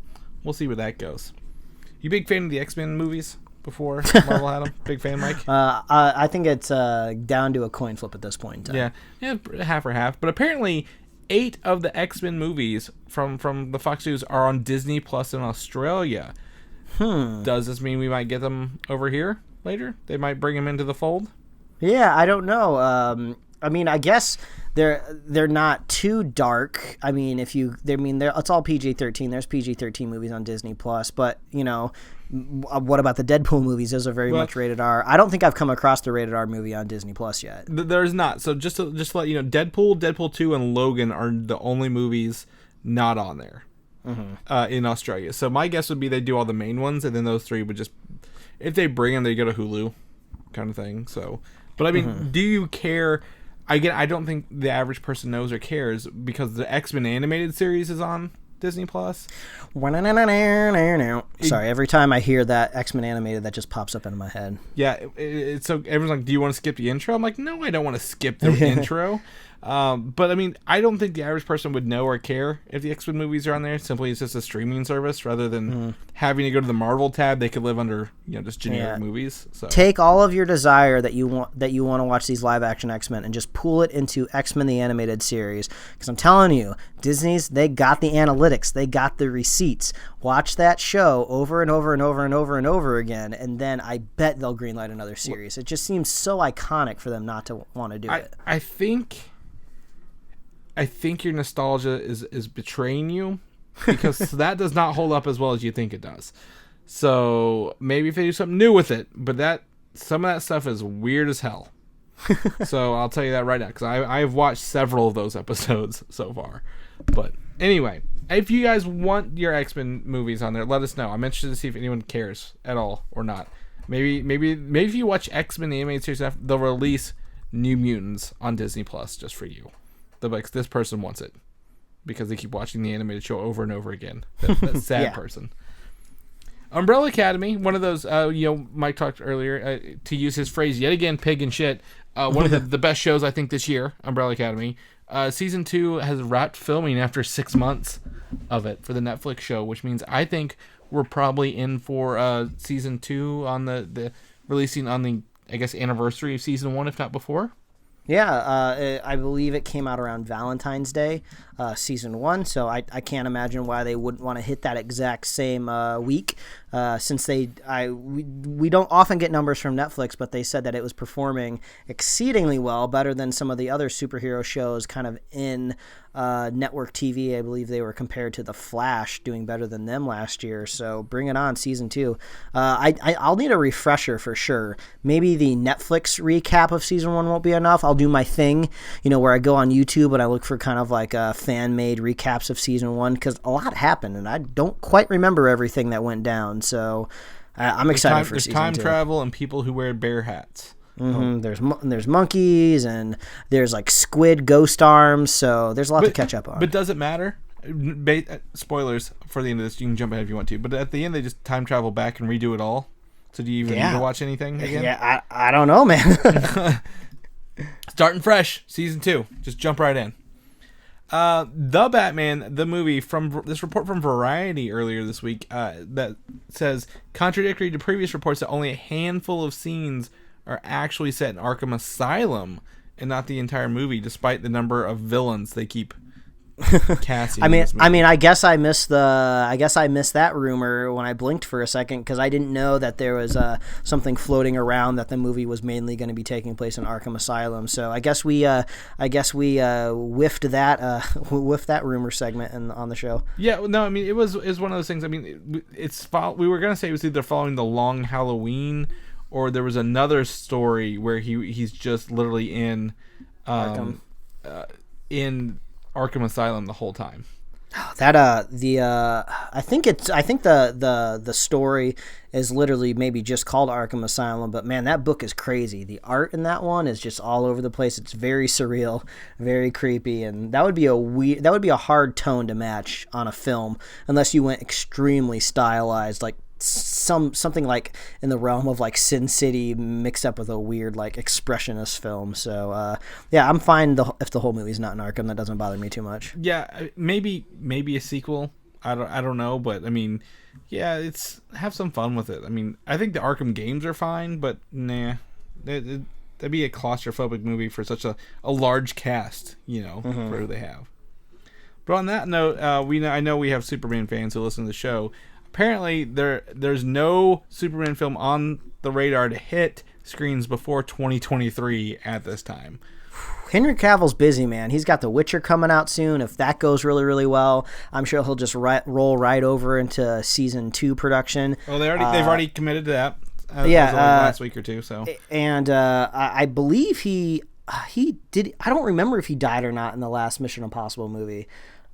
[SPEAKER 1] we'll see where that goes. You big fan of the X-Men movies before Marvel had them? Big fan, Mike?
[SPEAKER 2] I think it's down to a coin flip at this point in time.
[SPEAKER 1] Yeah, half or half. But apparently 8 of the X-Men movies from the Fox News are on Disney Plus in Australia. Does this mean we might get them over here later? They might bring them into the fold?
[SPEAKER 2] Yeah, I don't know. I guess they're not too dark. It's all PG-13. There's PG-13 movies on Disney Plus, but what about the Deadpool movies? Those are very much rated R. I don't think I've come across the rated R movie on Disney Plus yet.
[SPEAKER 1] There's not. So just to let you know, Deadpool 2, and Logan are the only movies not on there in Australia. So my guess would be they do all the main ones, and then those 3 would just, if they bring them, they go to Hulu, kind of thing. So, but do you care? I don't think the average person knows or cares because the X-Men animated series is on Disney Plus.
[SPEAKER 2] Sorry, every time I hear that X-Men animated, that just pops up into my head.
[SPEAKER 1] Yeah, so everyone's like, do you want to skip the intro? I'm like, no, I don't want to skip the intro. But I don't think the average person would know or care if the X-Men movies are on there. Simply, it's just a streaming service rather than having to go to the Marvel tab. They could live under just generic movies. So
[SPEAKER 2] take all of your desire that you want to watch these live action X-Men and just pool it into X-Men the animated series. Because I'm telling you, Disney's, they got the analytics, they got the receipts. Watch that show over and over and over and over and over again, and then I bet they'll greenlight another series. It just seems so iconic for them not to want to do it.
[SPEAKER 1] I think your nostalgia is betraying you because that does not hold up as well as you think it does. So maybe if they do something new with it, but some of that stuff is weird as hell. So I'll tell you that right now because I've watched several of those episodes so far. But anyway, if you guys want your X-Men movies on there, let us know. I'm interested to see if anyone cares at all or not. Maybe if you watch X-Men the animated series, they'll release New Mutants on Disney Plus just for you. They'll be like, this person wants it because they keep watching the animated show over and over again. That sad person. Umbrella Academy, one of those, Mike talked earlier, to use his phrase yet again, pig and shit. One of the best shows I think this year, Umbrella Academy. Season 2 has wrapped filming after 6 months of it for the Netflix show, which means I think we're probably in for season 2 on the releasing on the, I guess, anniversary of season 1, if not before.
[SPEAKER 2] Yeah, I believe it came out around Valentine's Day, season 1, so I can't imagine why they wouldn't want to hit that exact same week, since we don't often get numbers from Netflix, but they said that it was performing exceedingly well, better than some of the other superhero shows kind of in network TV. I believe they were compared to The Flash, doing better than them last year, so bring it on, season 2. I'll need a refresher for sure. Maybe the Netflix recap of season 1 won't be enough. I'll do my thing, where I go on YouTube and I look for kind of like fan-made recaps of season 1, because a lot happened, and I don't quite remember everything that went down, so I'm excited for season 2.
[SPEAKER 1] There's time travel and people who wear bear hats.
[SPEAKER 2] There's monkeys, and there's like squid ghost arms, so there's a lot to catch up on.
[SPEAKER 1] But does it matter? Spoilers for the end of this, you can jump ahead if you want to, but at the end they just time travel back and redo it all. So do you even need to watch anything again?
[SPEAKER 2] Yeah, I don't know, man.
[SPEAKER 1] Starting fresh, season 2. Just jump right in. The Batman, the movie, from this report from Variety earlier this week that says, contradictory to previous reports that only a handful of scenes are actually set in Arkham Asylum and not the entire movie, despite the number of villains they keep Cassie.
[SPEAKER 2] I mean, I guess I missed that rumor when I blinked for a second because I didn't know that there was something floating around that the movie was mainly going to be taking place in Arkham Asylum. So I guess we whiffed that rumor segment on the show.
[SPEAKER 1] Yeah, no, I mean it was one of those things. I mean, we were gonna say it was either following the Long Halloween or there was another story where he's just literally in in Arkham Asylum the whole time.
[SPEAKER 2] I think the story is literally maybe just called Arkham Asylum, but man, that book is crazy. The art in that one is just all over the place. It's very surreal, very creepy, and that would be a hard tone to match on a film unless you went extremely stylized, like something like in the realm of like Sin City mixed up with a weird like expressionist film. So yeah, I'm fine if the whole movie's not in Arkham. That doesn't bother me too much.
[SPEAKER 1] Yeah, maybe a sequel. I don't know, but I mean, yeah, have some fun with it. I mean, I think the Arkham games are fine, but nah, that'd be a claustrophobic movie for such a large cast, for who they have. But on that note, I know we have Superman fans who listen to the show. Apparently, there's no Superman film on the radar to hit screens before 2023 at this time.
[SPEAKER 2] Henry Cavill's busy, man. He's got The Witcher coming out soon. If that goes really, really well, I'm sure he'll just roll right over into season 2 production.
[SPEAKER 1] Well, they've already committed to that. Last week or two. So,
[SPEAKER 2] and I believe he did. I don't remember if he died or not in the last Mission Impossible movie.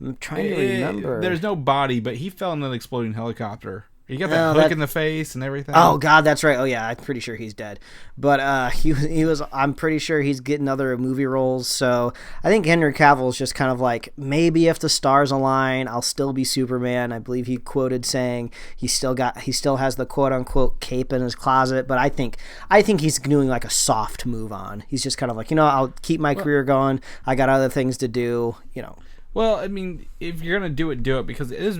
[SPEAKER 2] I'm trying to remember.
[SPEAKER 1] There's no body, but he fell in an exploding helicopter. He got that hook in the face and everything.
[SPEAKER 2] Oh God, that's right. Oh yeah, I'm pretty sure he's dead. But he was. I'm pretty sure he's getting other movie roles. So I think Henry Cavill is just kind of like, maybe if the stars align, I'll still be Superman. I believe he quoted saying he still has the quote unquote cape in his closet. But I think he's doing like a soft move on. He's just kind of like, I'll keep my career going. I got other things to do.
[SPEAKER 1] Well, I mean, if you're going to do it, because it is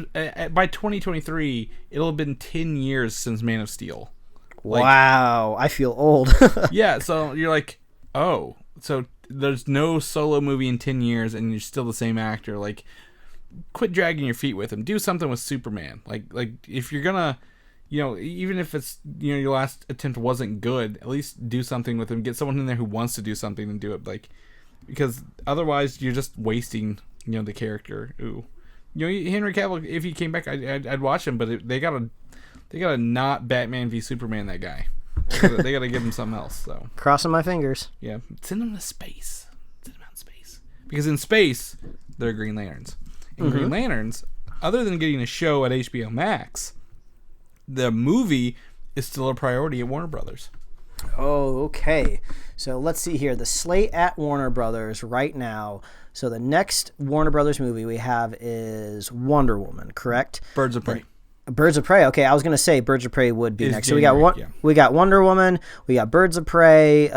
[SPEAKER 1] by 2023, it'll have been 10 years since Man of Steel.
[SPEAKER 2] Wow, I feel old.
[SPEAKER 1] Yeah, so you're like, oh, so there's no solo movie in 10 years and you're still the same actor. Like, quit dragging your feet with him. Do something with Superman. Like if you're going to, even if it's, your last attempt wasn't good, at least do something with him. Get someone in there who wants to do something and do it. Like, because otherwise you're just wasting the character. Ooh, Henry Cavill, if he came back, I'd watch him. But they gotta not Batman v Superman that guy. They gotta give him something else. So
[SPEAKER 2] crossing my fingers.
[SPEAKER 1] Yeah, send him to space. Send him out in space, because in space they're Green Lanterns. And Green Lanterns, other than getting a show at HBO Max, the movie is still a priority at Warner Brothers.
[SPEAKER 2] Oh, okay. So let's see here. The slate at Warner Brothers right now. So the next Warner Brothers movie we have is Wonder Woman, correct?
[SPEAKER 1] Birds of Prey.
[SPEAKER 2] Birds of Prey. Okay, I was gonna say Birds of Prey would be next. January, so we got Wonder Woman, we got Birds of Prey,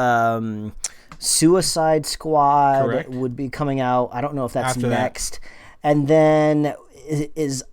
[SPEAKER 2] Suicide Squad would be coming out. I don't know if that's after next. And then is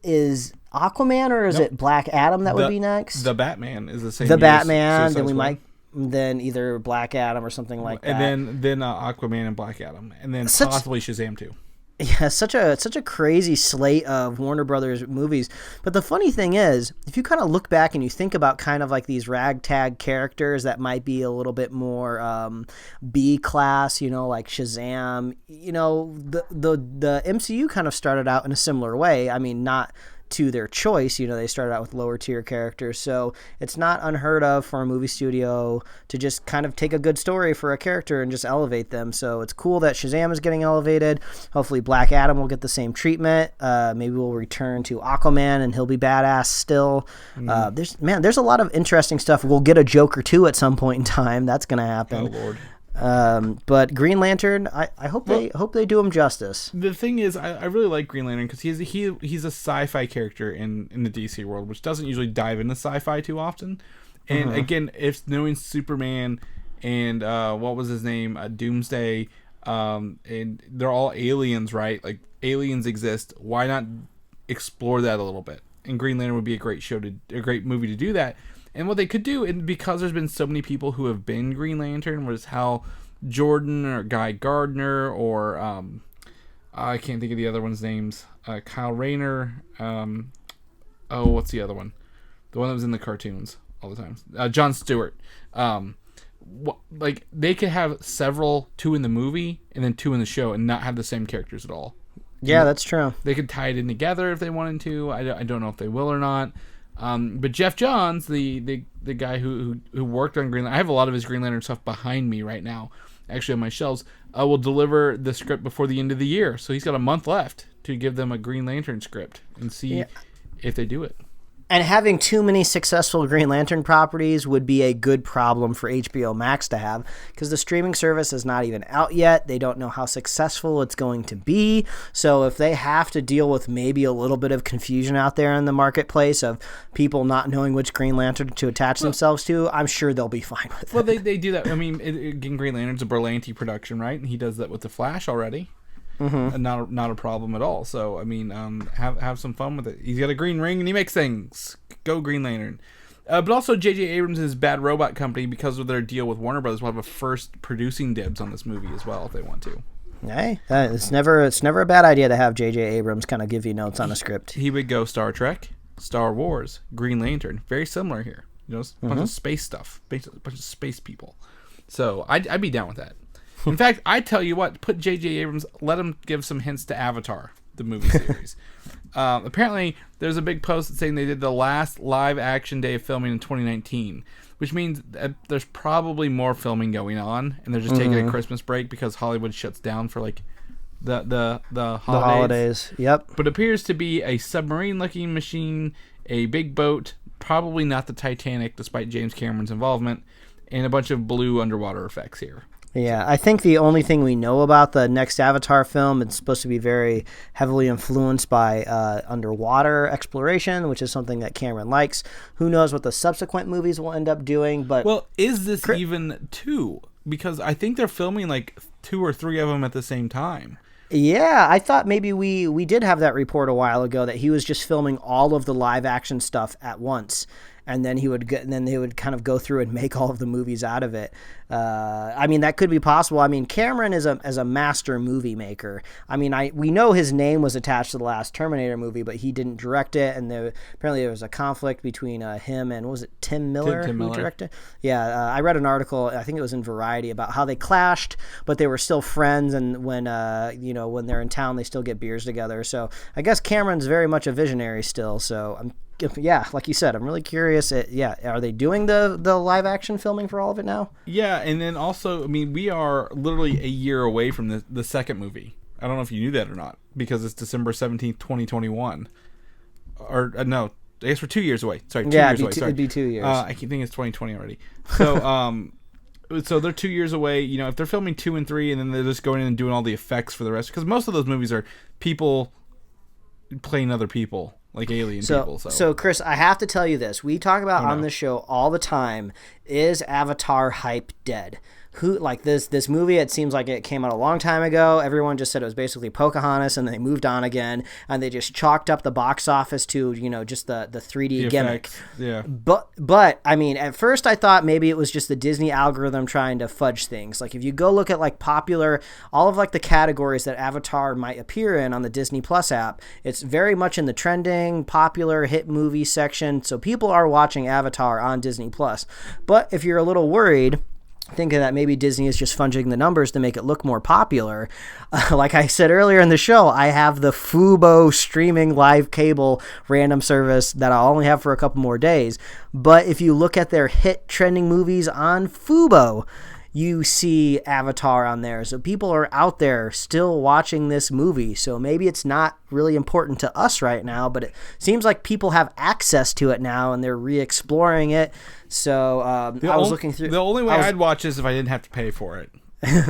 [SPEAKER 2] Aquaman or is it Black Adam that would be next?
[SPEAKER 1] The Batman is the same.
[SPEAKER 2] The Batman. Then we might. Then either Black Adam or something like that.
[SPEAKER 1] And then Aquaman and Black Adam. And then possibly Shazam too.
[SPEAKER 2] Yeah, such a crazy slate of Warner Brothers movies. But the funny thing is, if you kind of look back and you think about kind of like these ragtag characters that might be a little bit more B class, like Shazam, the MCU kind of started out in a similar way. I mean, not to their choice, they started out with lower tier characters, so it's not unheard of for a movie studio to just kind of take a good story for a character and just elevate them. So it's cool that Shazam is getting elevated. Hopefully Black Adam will get the same treatment. Maybe we'll return to Aquaman and he'll be badass still. There's a lot of interesting stuff. We'll get a Joker 2 at some point in time. That's gonna happen.
[SPEAKER 1] Oh Lord.
[SPEAKER 2] But Green Lantern, I hope they do him justice.
[SPEAKER 1] The thing is, I really like Green Lantern because he's a sci-fi character in the DC world, which doesn't usually dive into sci-fi too often. And again, if knowing Superman and what was his name, Doomsday, and they're all aliens, right? Like aliens exist. Why not explore that a little bit? And Green Lantern would be a great movie to do that. And what they could do, and because there's been so many people who have been Green Lantern, was Hal Jordan or Guy Gardner or I can't think of the other one's names. Kyle Rayner. What's the other one? The one that was in the cartoons all the time. Jon Stewart. Like they could have two in the movie and then two in the show and not have the same characters at all.
[SPEAKER 2] Yeah, that's true.
[SPEAKER 1] They could tie it in together if they wanted to. I don't know if they will or not. But Jeff Johns, the guy who worked on Green Lantern, I have a lot of his Green Lantern stuff behind me right now, actually on my shelves, will deliver the script before the end of the year. So he's got a month left to give them a Green Lantern script and see if they do it.
[SPEAKER 2] And having too many successful Green Lantern properties would be a good problem for HBO Max to have, because the streaming service is not even out yet. They don't know how successful it's going to be. So if they have to deal with maybe a little bit of confusion out there in the marketplace of people not knowing which Green Lantern to attach themselves to, I'm sure they'll be fine with it.
[SPEAKER 1] Well, they do that. I mean, again, Green Lantern's a Berlanti production, right? And he does that with The Flash already. Mm-hmm. Not a problem at all. So I mean, have some fun with it. He's got a green ring and he makes things. Go Green Lantern. But also J.J. Abrams and his Bad Robot Company, because of their deal with Warner Brothers, will have a first producing dibs on this movie as well if they want to.
[SPEAKER 2] Hey, it's never a bad idea to have J.J. Abrams kind of give you notes on a script.
[SPEAKER 1] He would go Star Trek, Star Wars, Green Lantern. Very similar here. You know, a bunch of space stuff, a bunch of space people. So I'd be down with that. In fact, I tell you what, put J.J. Abrams, let him give some hints to Avatar, the movie series. Apparently, there's a big post saying they did the last live action day of filming in 2019, which means that there's probably more filming going on, and they're just taking a Christmas break because Hollywood shuts down for like the holidays.
[SPEAKER 2] Yep.
[SPEAKER 1] But it appears to be a submarine-looking machine, a big boat, probably not the Titanic, despite James Cameron's involvement, and a bunch of blue underwater effects here.
[SPEAKER 2] Yeah, I think the only thing we know about the next Avatar film, it's supposed to be very heavily influenced by underwater exploration, which is something that Cameron likes. Who knows what the subsequent movies will end up doing? But
[SPEAKER 1] well, is this even two? Because I think they're filming like 2 or 3 of them at the same time.
[SPEAKER 2] Yeah, I thought maybe we did have that report a while ago that he was just filming all of the live action stuff at once. And then they would kind of go through and make all of the movies out of it. I mean, that could be possible. I mean, Cameron is a master movie maker. I mean, we know his name was attached to the last Terminator movie, but he didn't direct it. And apparently there was a conflict between him and, what was it, Tim Miller?
[SPEAKER 1] Tim Miller.
[SPEAKER 2] Who directed? Yeah, I read an article, I think it was in Variety, about how they clashed, but they were still friends. And when they're in town, they still get beers together. So I guess Cameron's very much a visionary still. So yeah, like you said, I'm really curious. Are they doing the live action filming for all of it now?
[SPEAKER 1] Yeah, and then also, I mean, we are literally a year away from the second movie. I don't know if you knew that or not, because it's December 17th, 2021. Or, no, I guess we're 2 years away. Sorry, 2 years away.
[SPEAKER 2] It'd be 2 years.
[SPEAKER 1] I keep thinking it's 2020 already. So, so they're 2 years away. You know, if they're filming 2 and 3, and then they're just going in and doing all the effects for the rest, because most of those movies are people playing other people. Like alien people.
[SPEAKER 2] So, Chris, I have to tell you this. We talk about on this show all the time, is Avatar hype dead? Who, like this movie, it seems like it came out a long time ago. Everyone just said it was basically Pocahontas, and then they moved on again, and they just chalked up the box office to, just the 3D gimmick.
[SPEAKER 1] Yeah.
[SPEAKER 2] But I mean, at first I thought maybe it was just the Disney algorithm trying to fudge things. Like if you go look at like popular, all of like the categories that Avatar might appear in on the Disney Plus app, it's very much in the trending, popular, hit movie section. So people are watching Avatar on Disney Plus. But if you're a little worried, thinking that maybe Disney is just fudging the numbers to make it look more popular. Like I said earlier in the show, I have the Fubo streaming live cable random service that I'll only have for a couple more days. But if you look at their hit trending movies on Fubo, you see Avatar on there. So people are out there still watching this movie. So maybe it's not really important to us right now, but it seems like people have access to it now and they're re-exploring it. So I was looking through.
[SPEAKER 1] The only way I'd watch is if I didn't have to pay for it.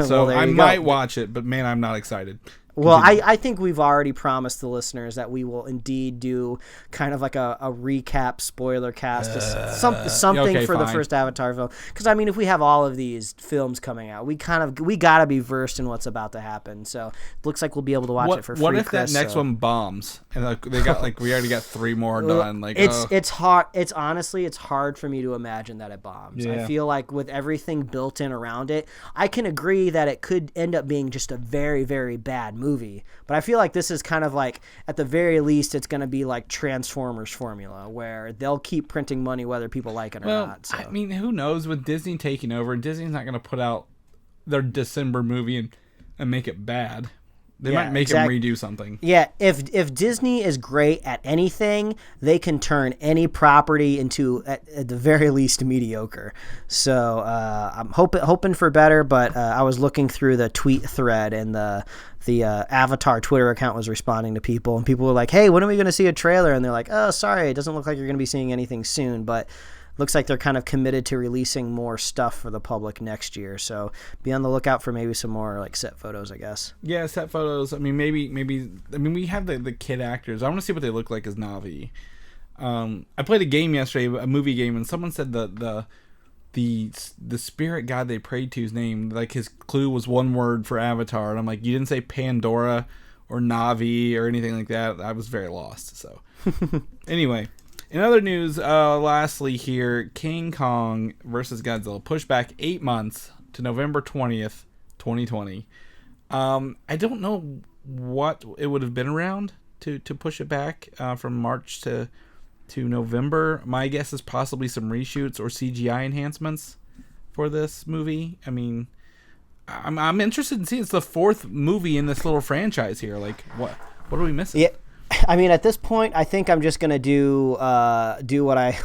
[SPEAKER 1] So
[SPEAKER 2] well,
[SPEAKER 1] I might watch it, but man, I'm not excited.
[SPEAKER 2] Well, I think we've already promised the listeners that we will indeed do kind of like a recap spoiler cast, something for the first Avatar film. Because I mean, if we have all of these films coming out, we gotta be versed in what's about to happen. So it looks like we'll be able to watch it for free.
[SPEAKER 1] What if that next one bombs and they got we already got 3 more done? Like
[SPEAKER 2] it's hard. It's honestly hard for me to imagine that it bombs.
[SPEAKER 1] Yeah.
[SPEAKER 2] I feel like with everything built in around it, I can agree that it could end up being just a very, very bad movie. But I feel like this is kind of like, at the very least, it's going to be like Transformers formula, where they'll keep printing money whether people like it or not. So.
[SPEAKER 1] I mean, who knows? With Disney taking over, Disney's not going to put out their December movie and make it bad. They might make them redo something. Yeah,
[SPEAKER 2] if Disney is great at anything, they can turn any property into, at the very least, mediocre. So I'm hoping for better, but I was looking through the tweet thread, and the Avatar Twitter account was responding to people, and people were like, hey, when are we going to see a trailer? And they're like, oh, sorry, it doesn't look like you're going to be seeing anything soon, but looks like they're kind of committed to releasing more stuff for the public next year. So be on the lookout for maybe some more like set photos, I guess.
[SPEAKER 1] Yeah, set photos. I mean, maybe. I mean, we have the kid actors. I want to see what they look like as Na'vi. I played a game yesterday, a movie game, and someone said the spirit god they prayed to's name, like his clue was one word for Avatar, and I'm like, you didn't say Pandora or Na'vi or anything like that. I was very lost. So anyway. In other news, lastly here, King Kong versus Godzilla pushed back 8 months to November 20th, 2020. I don't know what it would have been around to push it back from March to November. My guess is possibly some reshoots or CGI enhancements for this movie. I mean, I'm interested in seeing, it's the fourth movie in this little franchise here. Like, what are we missing?
[SPEAKER 2] Yeah. I mean, at this point, I think I'm just gonna do what I'm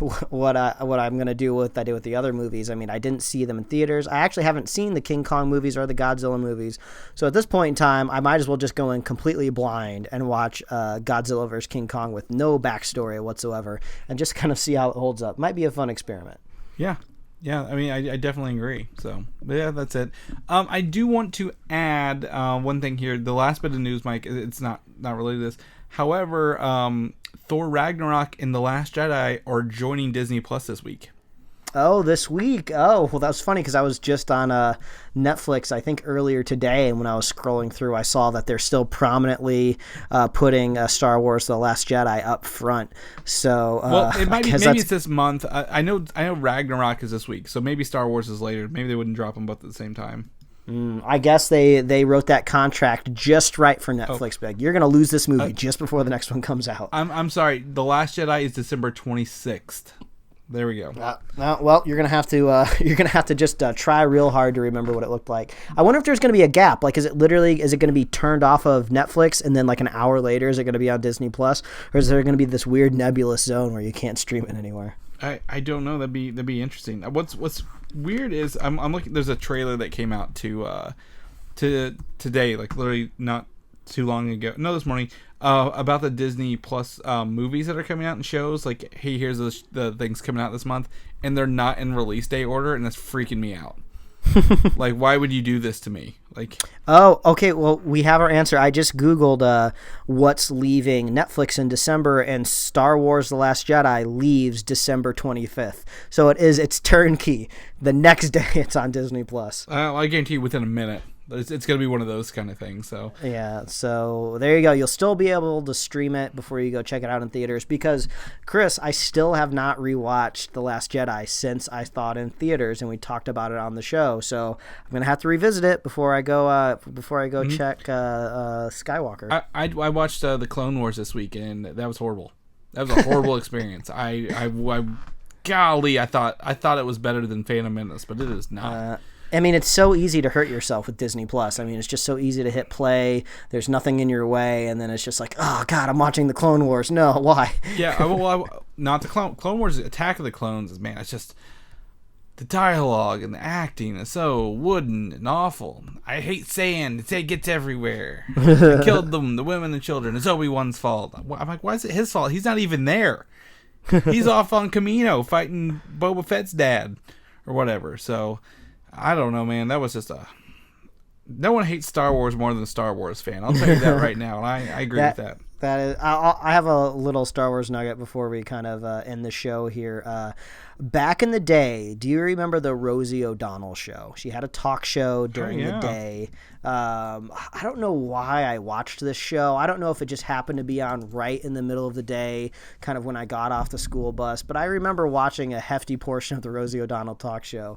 [SPEAKER 2] gonna do with I did with the other movies. I mean, I didn't see them in theaters. I actually haven't seen the King Kong movies or the Godzilla movies. So at this point in time, I might as well just go in completely blind and watch Godzilla vs. King Kong with no backstory whatsoever, and just kind of see how it holds up. Might be a fun experiment.
[SPEAKER 1] Yeah. I mean, I definitely agree. So, yeah, that's it. I do want to add one thing here. The last bit of news, Mike, it's not related to this. However, Thor Ragnarok and The Last Jedi are joining Disney Plus this week.
[SPEAKER 2] Oh, this week. Oh, well, that was funny because I was just on Netflix, I think, earlier today, and when I was scrolling through, I saw that they're still prominently putting Star Wars The Last Jedi up front. So,
[SPEAKER 1] well, it might be, maybe it's this month. I know Ragnarok is this week, so maybe Star Wars is later. Maybe they wouldn't drop them both at the same time.
[SPEAKER 2] I guess they wrote that contract just right for Netflix. Big, you're going to lose this movie just before the next one comes out.
[SPEAKER 1] I'm sorry. The Last Jedi is December 26th. There we go.
[SPEAKER 2] Well, you're gonna have to just try real hard to remember what it looked like. I wonder if there's gonna be a gap. Like, is it gonna be turned off of Netflix and then like an hour later is it gonna be on Disney Plus, or is there gonna be this weird nebulous zone where you can't stream it anywhere?
[SPEAKER 1] I don't know. That'd be interesting. What's weird is I'm looking. There's a trailer that came out to today, like literally not too long ago. No, this morning. About the Disney Plus movies that are coming out and shows. Like, hey, here's the things coming out this month, and they're not in release day order, and that's freaking me out. Like, why would you do this to me? Like,
[SPEAKER 2] oh, okay. Well, we have our answer. I just Googled what's leaving Netflix in December, and Star Wars: The Last Jedi leaves December 25th. So it's turnkey. The next day, it's on Disney Plus.
[SPEAKER 1] I guarantee you, within a minute. It's going to be one of those kind of things. So
[SPEAKER 2] yeah, so there you go. You'll still be able to stream it before you go check it out in theaters. Because, Chris, I still have not rewatched The Last Jedi since I saw it in theaters, and we talked about it on the show. So I'm going to have to revisit it before I go check Skywalker.
[SPEAKER 1] I watched the Clone Wars this week, and that was horrible. That was a horrible experience. Golly, I thought it was better than Phantom Menace, but it is not.
[SPEAKER 2] I mean, it's so easy to hurt yourself with Disney Plus. I mean, it's just so easy to hit play. There's nothing in your way, and then it's just like, oh God, I'm watching the Clone Wars. No, why?
[SPEAKER 1] Yeah, not the Clone Wars. Attack of the Clones, man. It's just the dialogue and the acting is so wooden and awful. I hate sand. It gets everywhere. I killed them, the women and children. It's Obi-Wan's fault. I'm like, why is it his fault? He's not even there. He's off on Kamino fighting Boba Fett's dad or whatever. So. I don't know, man. That was just no one hates Star Wars more than a Star Wars fan. I'll tell you that right now, and I agree with that.
[SPEAKER 2] That is, I have a little Star Wars nugget before we kind of end the show here. Back in the day, do you remember the Rosie O'Donnell show? She had a talk show during the day. I don't know why I watched this show. I don't know if it just happened to be on right in the middle of the day, kind of when I got off the school bus. But I remember watching a hefty portion of the Rosie O'Donnell talk show.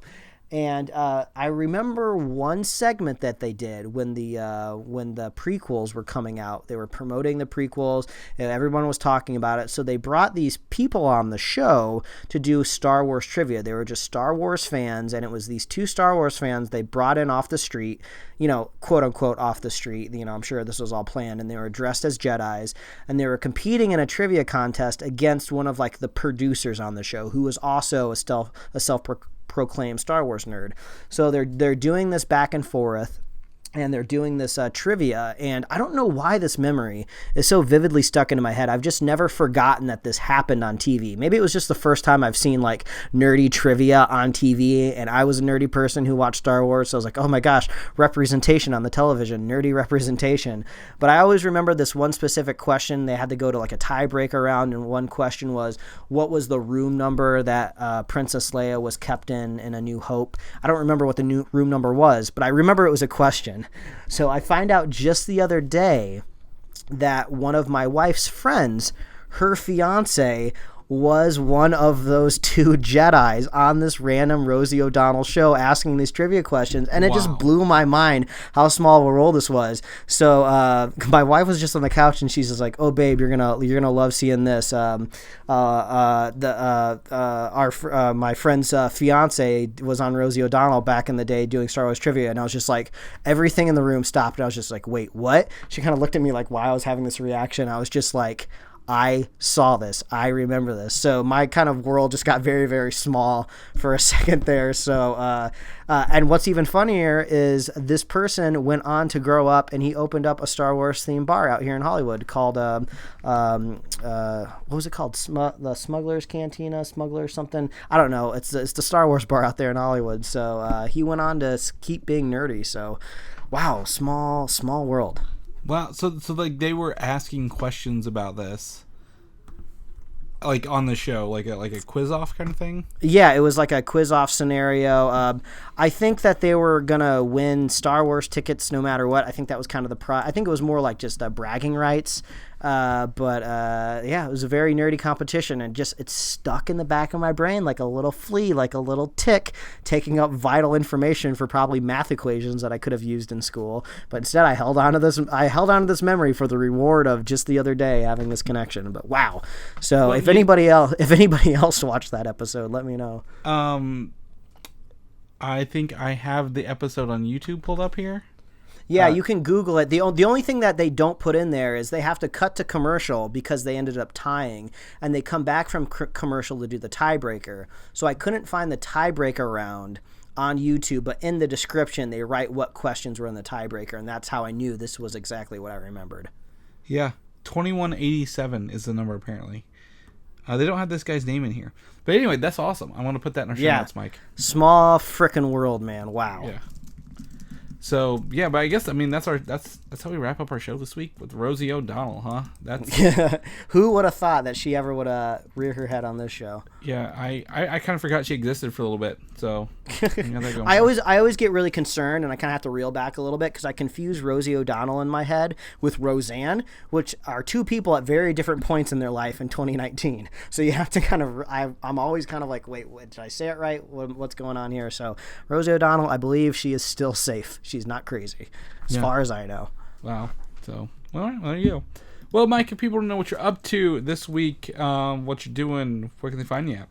[SPEAKER 2] And I remember one segment that they did when the prequels were coming out. They were promoting the prequels, and everyone was talking about it. So they brought these people on the show to do Star Wars trivia. They were just Star Wars fans, and it was these 2 Star Wars fans they brought in off the street, quote unquote off the street. I'm sure this was all planned, and they were dressed as Jedis, and they were competing in a trivia contest against one of like the producers on the show, who was also a self-proclaimed Star Wars nerd. So they're doing this back and forth, and they're doing this trivia, and I don't know why this memory is so vividly stuck into my head. I've just never forgotten that this happened on TV. Maybe it was just the first time I've seen like nerdy trivia on TV, and I was a nerdy person who watched Star Wars, so I was like, oh my gosh, representation on the television, nerdy representation. But I always remember this one specific question. They had to go to like a tiebreaker round, and one question was, what was the room number that Princess Leia was kept in A New Hope? I don't remember what the new room number was, but I remember it was a question. So I find out just the other day that one of my wife's friends, her fiance, was one of those 2 Jedis on this random Rosie O'Donnell show asking these trivia questions, and it just blew my mind how small of a role this was. So my wife was just on the couch, and she's just like, "Oh, babe, you're gonna love seeing this." My friend's fiance was on Rosie O'Donnell back in the day doing Star Wars trivia, and I was just like, everything in the room stopped, and I was just like, "Wait, what?" She kind of looked at me like, while I was having this reaction, I was just like, I saw this. I remember this. So my kind of world just got very, very small for a second there. So, and what's even funnier is this person went on to grow up, and he opened up a Star Wars themed bar out here in Hollywood called, what was it called? The Smuggler's Cantina, Smuggler something. I don't know. It's the Star Wars bar out there in Hollywood. So he went on to keep being nerdy. So, wow, small world.
[SPEAKER 1] Wow, so like they were asking questions about this, like on the show, like a quiz off kind of thing.
[SPEAKER 2] Yeah, it was like a quiz off scenario. I think that they were gonna win Star Wars tickets no matter what. I think that was kind of the prize. I think it was more like just bragging rights. But yeah, it was a very nerdy competition, and it's stuck in the back of my brain like a little flea, like a little tick, taking up vital information for probably math equations that I could have used in school. But instead, I held on to this memory for the reward of just the other day having this connection. But wow! So if anybody else watched that episode, let me know.
[SPEAKER 1] I think I have the episode on YouTube pulled up here.
[SPEAKER 2] Yeah, you can Google it. The only thing that they don't put in there is they have to cut to commercial because they ended up tying, and they come back from commercial to do the tiebreaker. So I couldn't find the tiebreaker round on YouTube, but in the description they write what questions were in the tiebreaker, and that's how I knew this was exactly what I remembered.
[SPEAKER 1] Yeah, 2187 is the number apparently. They don't have this guy's name in here. But anyway, that's awesome. I want to put that in our show notes, Mike.
[SPEAKER 2] Small frickin' world, man. Wow.
[SPEAKER 1] Yeah. So yeah, but I guess that's how we wrap up our show this week with Rosie O'Donnell, huh? That's
[SPEAKER 2] who would have thought that she ever would rear her head on this show?
[SPEAKER 1] Yeah, I kind of forgot she existed for a little bit. So
[SPEAKER 2] I always get really concerned, and I kind of have to reel back a little bit because I confuse Rosie O'Donnell in my head with Roseanne, which are 2 people at very different points in their life in 2019. So you have to kind of I'm always kind of like, wait, did I say it right? What's going on here? So Rosie O'Donnell, I believe she is still safe. She's not crazy, as far as I know.
[SPEAKER 1] Wow. So, well, there you go. Well, Mike, if people want to know what you're up to this week, what you're doing, where can they find you at?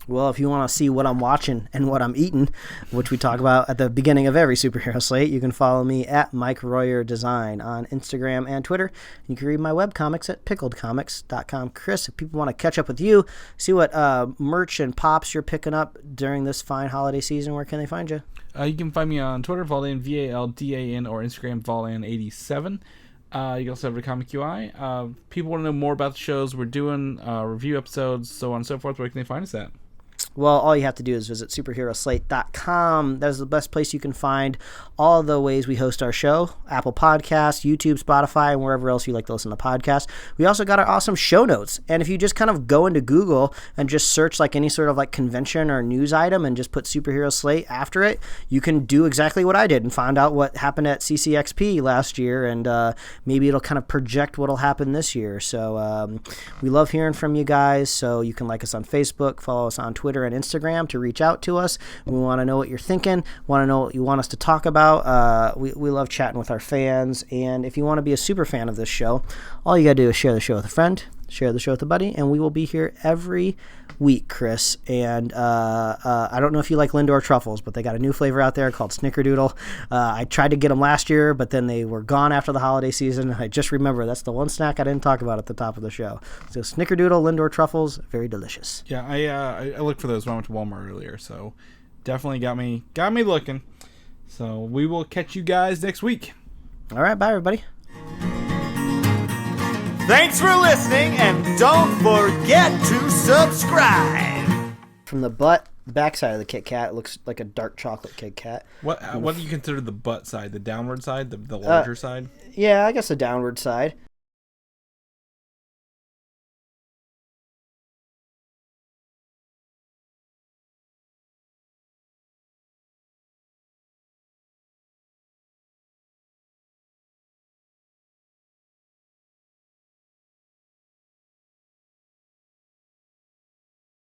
[SPEAKER 2] Well, if you want to see what I'm watching and what I'm eating, which we talk about at the beginning of every Superhero Slate, you can follow me at Mike Royer Design on Instagram and Twitter. You can read my webcomics at pickledcomics.com. Chris, if people want to catch up with you, see what merch and pops you're picking up during this fine holiday season, where can they find you?
[SPEAKER 1] You can find me on Twitter, Valdan, Valdan, or Instagram, Valdan87. You can also have a Comic UI. People want to know more about the shows we're doing, review episodes, so on and so forth. Where can they find us at?
[SPEAKER 2] Well, all you have to do is visit superheroslate.com. That is the best place you can find all the ways we host our show. Apple Podcasts, YouTube, Spotify, and wherever else you like to listen to podcasts. We also got our awesome show notes. And if you just kind of go into Google and just search like any sort of like convention or news item and just put Superhero Slate after it, you can do exactly what I did and find out what happened at CCXP last year. And maybe it'll kind of project what'll happen this year. So we love hearing from you guys. So you can like us on Facebook, follow us on Twitter Twitter and Instagram to reach out to us. We want to know what you're thinking, want to know what you want us to talk about. We love chatting with our fans, and if you want to be a super fan of this show, all you got to do is share the show with a friend, share the show with a buddy, and we will be here every week, Chris. And I don't know if you like Lindor truffles, but they got a new flavor out there called Snickerdoodle. I tried to get them last year, but then they were gone after the holiday season. I just remember that's the one snack I didn't talk about at the top of the show. So Snickerdoodle, Lindor truffles, very delicious.
[SPEAKER 1] Yeah, I looked for those when I went to Walmart earlier, so definitely got me looking. So we will catch you guys next week.
[SPEAKER 2] All right, bye everybody.
[SPEAKER 3] Thanks for listening, and don't forget to subscribe.
[SPEAKER 2] From the backside of the Kit Kat, it looks like a dark chocolate Kit Kat.
[SPEAKER 1] What do you consider the butt side? The downward side? The larger side?
[SPEAKER 2] Yeah, I guess the downward side.